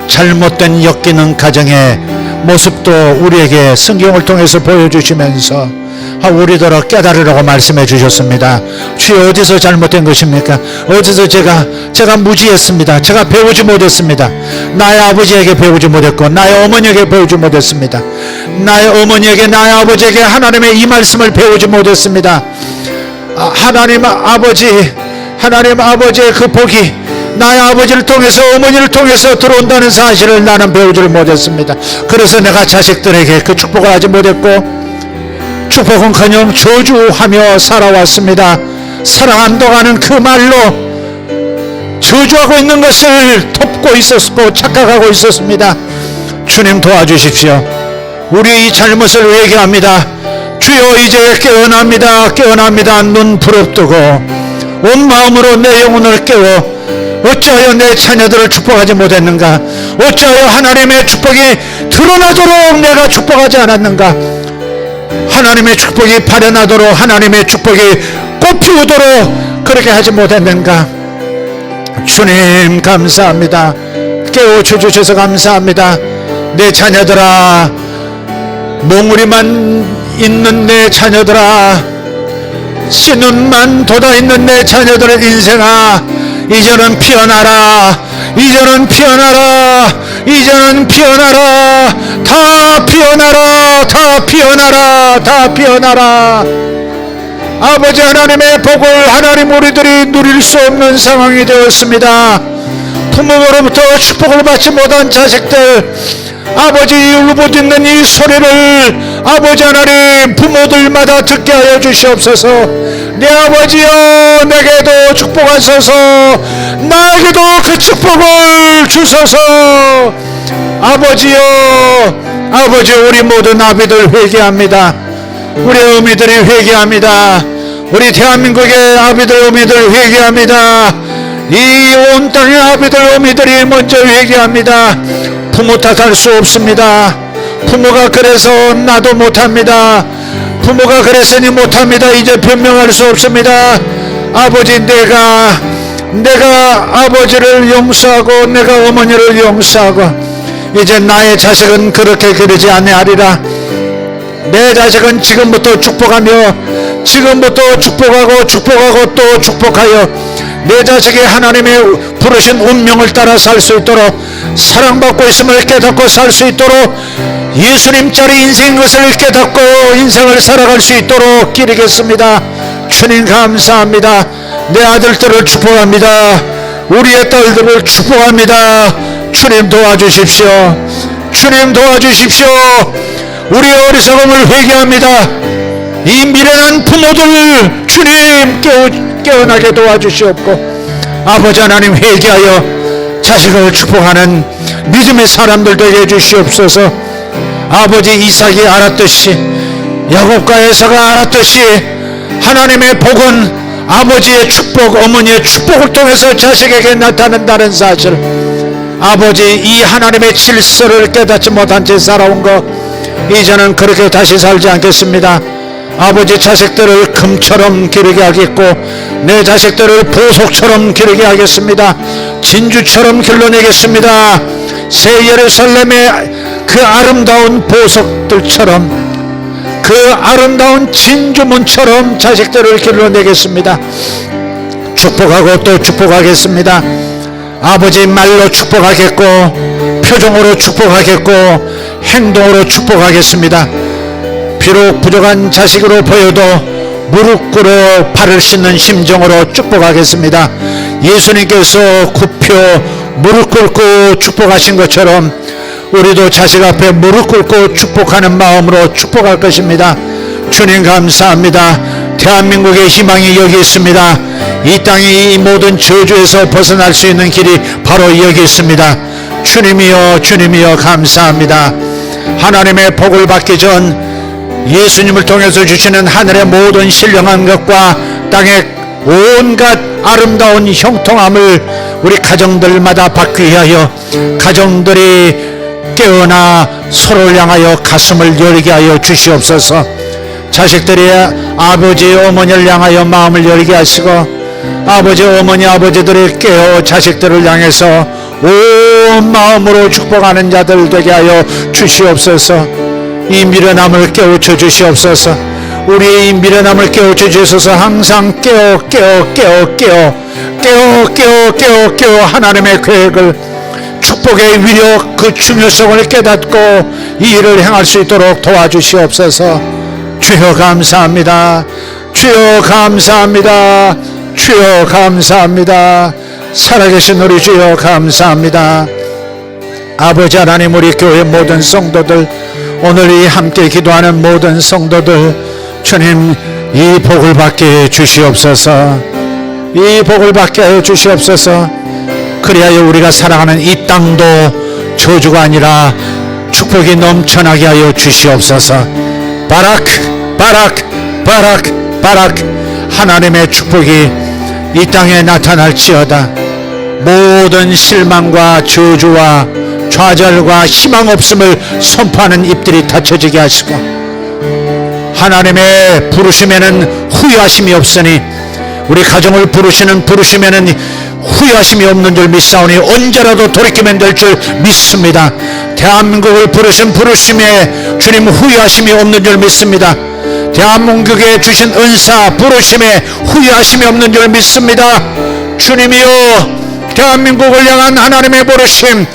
잘못된 엮이는 가정의 모습도 우리에게 성경을 통해서 보여주시면서 우리더러 깨달으라고 말씀해 주셨습니다. 주여, 어디서 잘못된 것입니까? 어디서 제가 무지했습니다. 제가 배우지 못했습니다. 나의 아버지에게 배우지 못했고 나의 어머니에게 배우지 못했습니다. 나의 어머니에게, 나의 아버지에게 하나님의 이 말씀을 배우지 못했습니다. 하나님 아버지의 그 복이 나의 아버지를 통해서, 어머니를 통해서 들어온다는 사실을 나는 배우지를 못했습니다. 그래서 내가 자식들에게 그 축복을 하지 못했고, 축복은커녕 저주하며 살아왔습니다. 사랑한다고 하는 그 말로 저주하고 있는 것을 덮고 있었고 착각하고 있었습니다. 주님 도와주십시오. 우리 이 잘못을 회개합니다. 주여, 이제 깨어납니다. 눈 부릅뜨고 온 마음으로 내 영혼을 깨워 어찌하여 내 자녀들을 축복하지 못했는가? 어찌하여 하나님의 축복이 드러나도록 내가 축복하지 않았는가? 하나님의 축복이 발현하도록, 하나님의 축복이 꽃피우도록 그렇게 하지 못했는가? 주님 감사합니다. 깨워주셔서 감사합니다. 내 자녀들아, 몽우리만 있는 내 자녀들아, 씨눈만 돋아있는 내 자녀들의 인생아, 이제는 피어나라. 이제는 피어나라. 이제는 피어나라. 다 피어나라. 다 피어나라. 다 피어나라. 아버지 하나님의 복을 하나님 우리들이 누릴 수 없는 상황이 되었습니다. 부모로부터 축복을 받지 못한 자식들, 아버지 울부짖는 이 소리를 아버지 하나님 부모들마다 듣게 하여 주시옵소서. 내 아버지여, 내게도 축복하소서. 나에게도 그 축복을 주소서. 아버지여, 아버지, 우리 모든 아비들 회개합니다. 우리 어미들이 회개합니다. 우리 대한민국의 아비들 어미들 회개합니다. 이 온 땅의 아비들 어미들이 먼저 회개합니다. 부모 탓할 수 없습니다. 부모가 그래서 나도 못합니다. 부모가 그랬으니 못합니다. 이제 변명할 수 없습니다. 아버지, 내가 아버지를 용서하고 내가 어머니를 용서하고 이제 나의 자식은 그렇게 그러지 아니하리라. 내 자식은 지금부터 축복하며 지금부터 축복하고 또 축복하여 내 자식이 하나님의 부르신 운명을 따라 살 수 있도록 사랑받고 있음을 깨닫고 살 수 있도록 예수님짜리 인생인 것을 깨닫고 인생을 살아갈 수 있도록 기리겠습니다. 주님 감사합니다. 내 아들들을 축복합니다. 우리의 딸들을 축복합니다. 주님 도와주십시오. 주님 도와주십시오. 우리의 어리석음을 회개합니다. 이 미련한 부모들 주님 깨어나게 도와주시옵고 아버지 하나님 회개하여 자식을 축복하는 믿음의 사람들 되게 해주시옵소서. 아버지 이삭이 알았듯이 야곱과 에사가 알았듯이 하나님의 복은 아버지의 축복 어머니의 축복을 통해서 자식에게 나타난다는 사실, 아버지 이 하나님의 질서를 깨닫지 못한 채 살아온 것 이제는 그렇게 다시 살지 않겠습니다. 아버지 자식들을 금처럼 기르게 하겠고 내 자식들을 보석처럼 기르게 하겠습니다. 진주처럼 길러내겠습니다. 새 예루살렘의 그 아름다운 보석들처럼 그 아름다운 진주문처럼 자식들을 길러내겠습니다. 축복하고 또 축복하겠습니다. 아버지 말로 축복하겠고 표정으로 축복하겠고 행동으로 축복하겠습니다. 비록 부족한 자식으로 보여도 무릎 꿇어 발을 씻는 심정으로 축복하겠습니다. 예수님께서 굽혀 무릎 꿇고 축복하신 것처럼 우리도 자식 앞에 무릎 꿇고 축복하는 마음으로 축복할 것입니다. 주님 감사합니다. 대한민국의 희망이 여기 있습니다. 이 땅이 이 모든 저주에서 벗어날 수 있는 길이 바로 여기 있습니다. 주님이여 주님이여 감사합니다. 하나님의 복을 받기 전 예수님을 통해서 주시는 하늘의 모든 신령한 것과 땅의 온갖 아름다운 형통함을 우리 가정들마다 받기 위하여 가정들이 깨어나 서로를 향하여 가슴을 열게 하여 주시옵소서. 자식들이 아버지 어머니를 향하여 마음을 열게 하시고 아버지 어머니 아버지들이 깨어 자식들을 향해서 온 마음으로 축복하는 자들 되게 하여 주시옵소서. 이 미련함을 깨우쳐 주시옵소서. 우리의 이 미련함을 깨우쳐 주셔서 항상 깨어 하나님의 계획을 축복의 위력 그 중요성을 깨닫고 이 일을 행할 수 있도록 도와주시옵소서. 주여 감사합니다. 주여 감사합니다. 주여 감사합니다. 살아계신 우리 주여 감사합니다. 아버지 하나님 우리 교회 모든 성도들 오늘 이 함께 기도하는 모든 성도들 주님 이 복을 받게 주시옵소서. 이 복을 받게 하여 주시옵소서. 그리하여 우리가 살아가는 이 땅도 저주가 아니라 축복이 넘쳐나게 하여 주시옵소서. 바락 하나님의 축복이 이 땅에 나타날지어다. 모든 실망과 저주와 좌절과 희망 없음을 선포하는 입들이 닫혀지게 하시고 하나님의 부르심에는 후회하심이 없으니 우리 가정을 부르시는 부르심에는 후회하심이 없는 줄 믿사오니 언제라도 돌이키면 될 줄 믿습니다. 대한민국을 부르신 부르심에 주님 후회하심이 없는 줄 믿습니다. 대한민국에 주신 은사 부르심에 후회하심이 없는 줄 믿습니다. 주님이여 대한민국을 향한 하나님의 부르심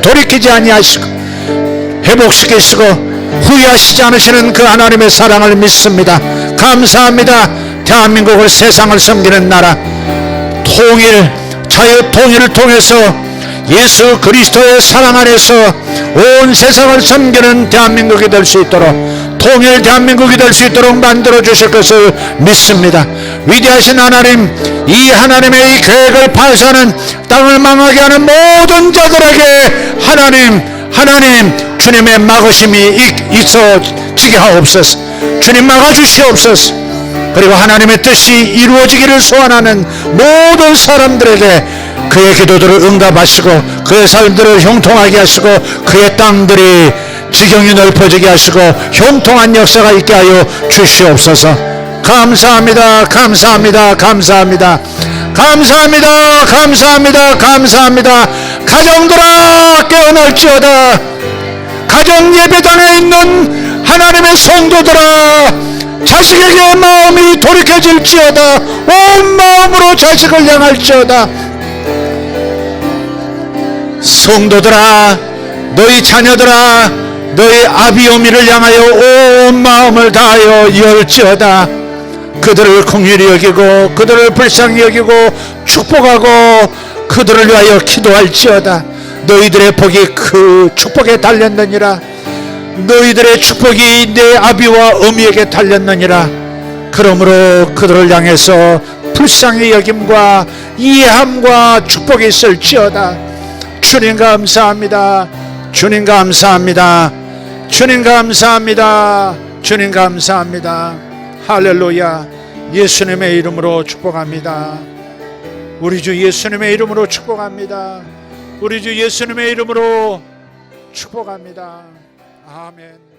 돌이키지 아니하시고 회복시키시고 후회하시지 않으시는 그 하나님의 사랑을 믿습니다. 감사합니다. 대한민국을 세상을 섬기는 나라 자유 통일을 통해서 예수 그리스도의 사랑 안에서 온 세상을 섬기는 대한민국이 될 수 있도록 통일 대한민국이 될 수 있도록 만들어 주실 것을 믿습니다. 위대하신 하나님 이 하나님의 이 계획을 파쇄하는 땅을 망하게 하는 모든 자들에게 하나님 주님의 막으심이 있어지게 하옵소서. 주님 막아주시옵소서. 그리고 하나님의 뜻이 이루어지기를 소원하는 모든 사람들에게 그의 기도들을 응답하시고 그의 삶들을 형통하게 하시고 그의 땅들이 지경이 넓어지게 하시고 형통한 역사가 있게 하여 주시옵소서. 감사합니다. 감사합니다. 감사합니다. 감사합니다. 감사합니다. 감사합니다. 가정들아 깨어날지어다. 가정 예배당에 있는 하나님의 성도들아, 자식에게 마음이 돌이켜질지어다. 온 마음으로 자식을 향할지어다. 성도들아, 너희 자녀들아, 너희 아비오미를 향하여 온 마음을 다하여 열지어다. 그들을 긍휼히 여기고 그들을 불쌍히 여기고 축복하고 그들을 위하여 기도할지어다. 너희들의 복이 그 축복에 달렸느니라. 너희들의 축복이 내 아비와 어미에게 달렸느니라. 그러므로 그들을 향해서 불쌍히 여김과 이해함과 축복이 있을지어다. 주님 감사합니다. 주님 감사합니다. 주님 감사합니다. 주님 감사합니다. 할렐루야. 예수님의 이름으로 축복합니다. 우리 주 예수님의 이름으로 축복합니다. 우리 주 예수님의 이름으로 축복합니다. 아멘.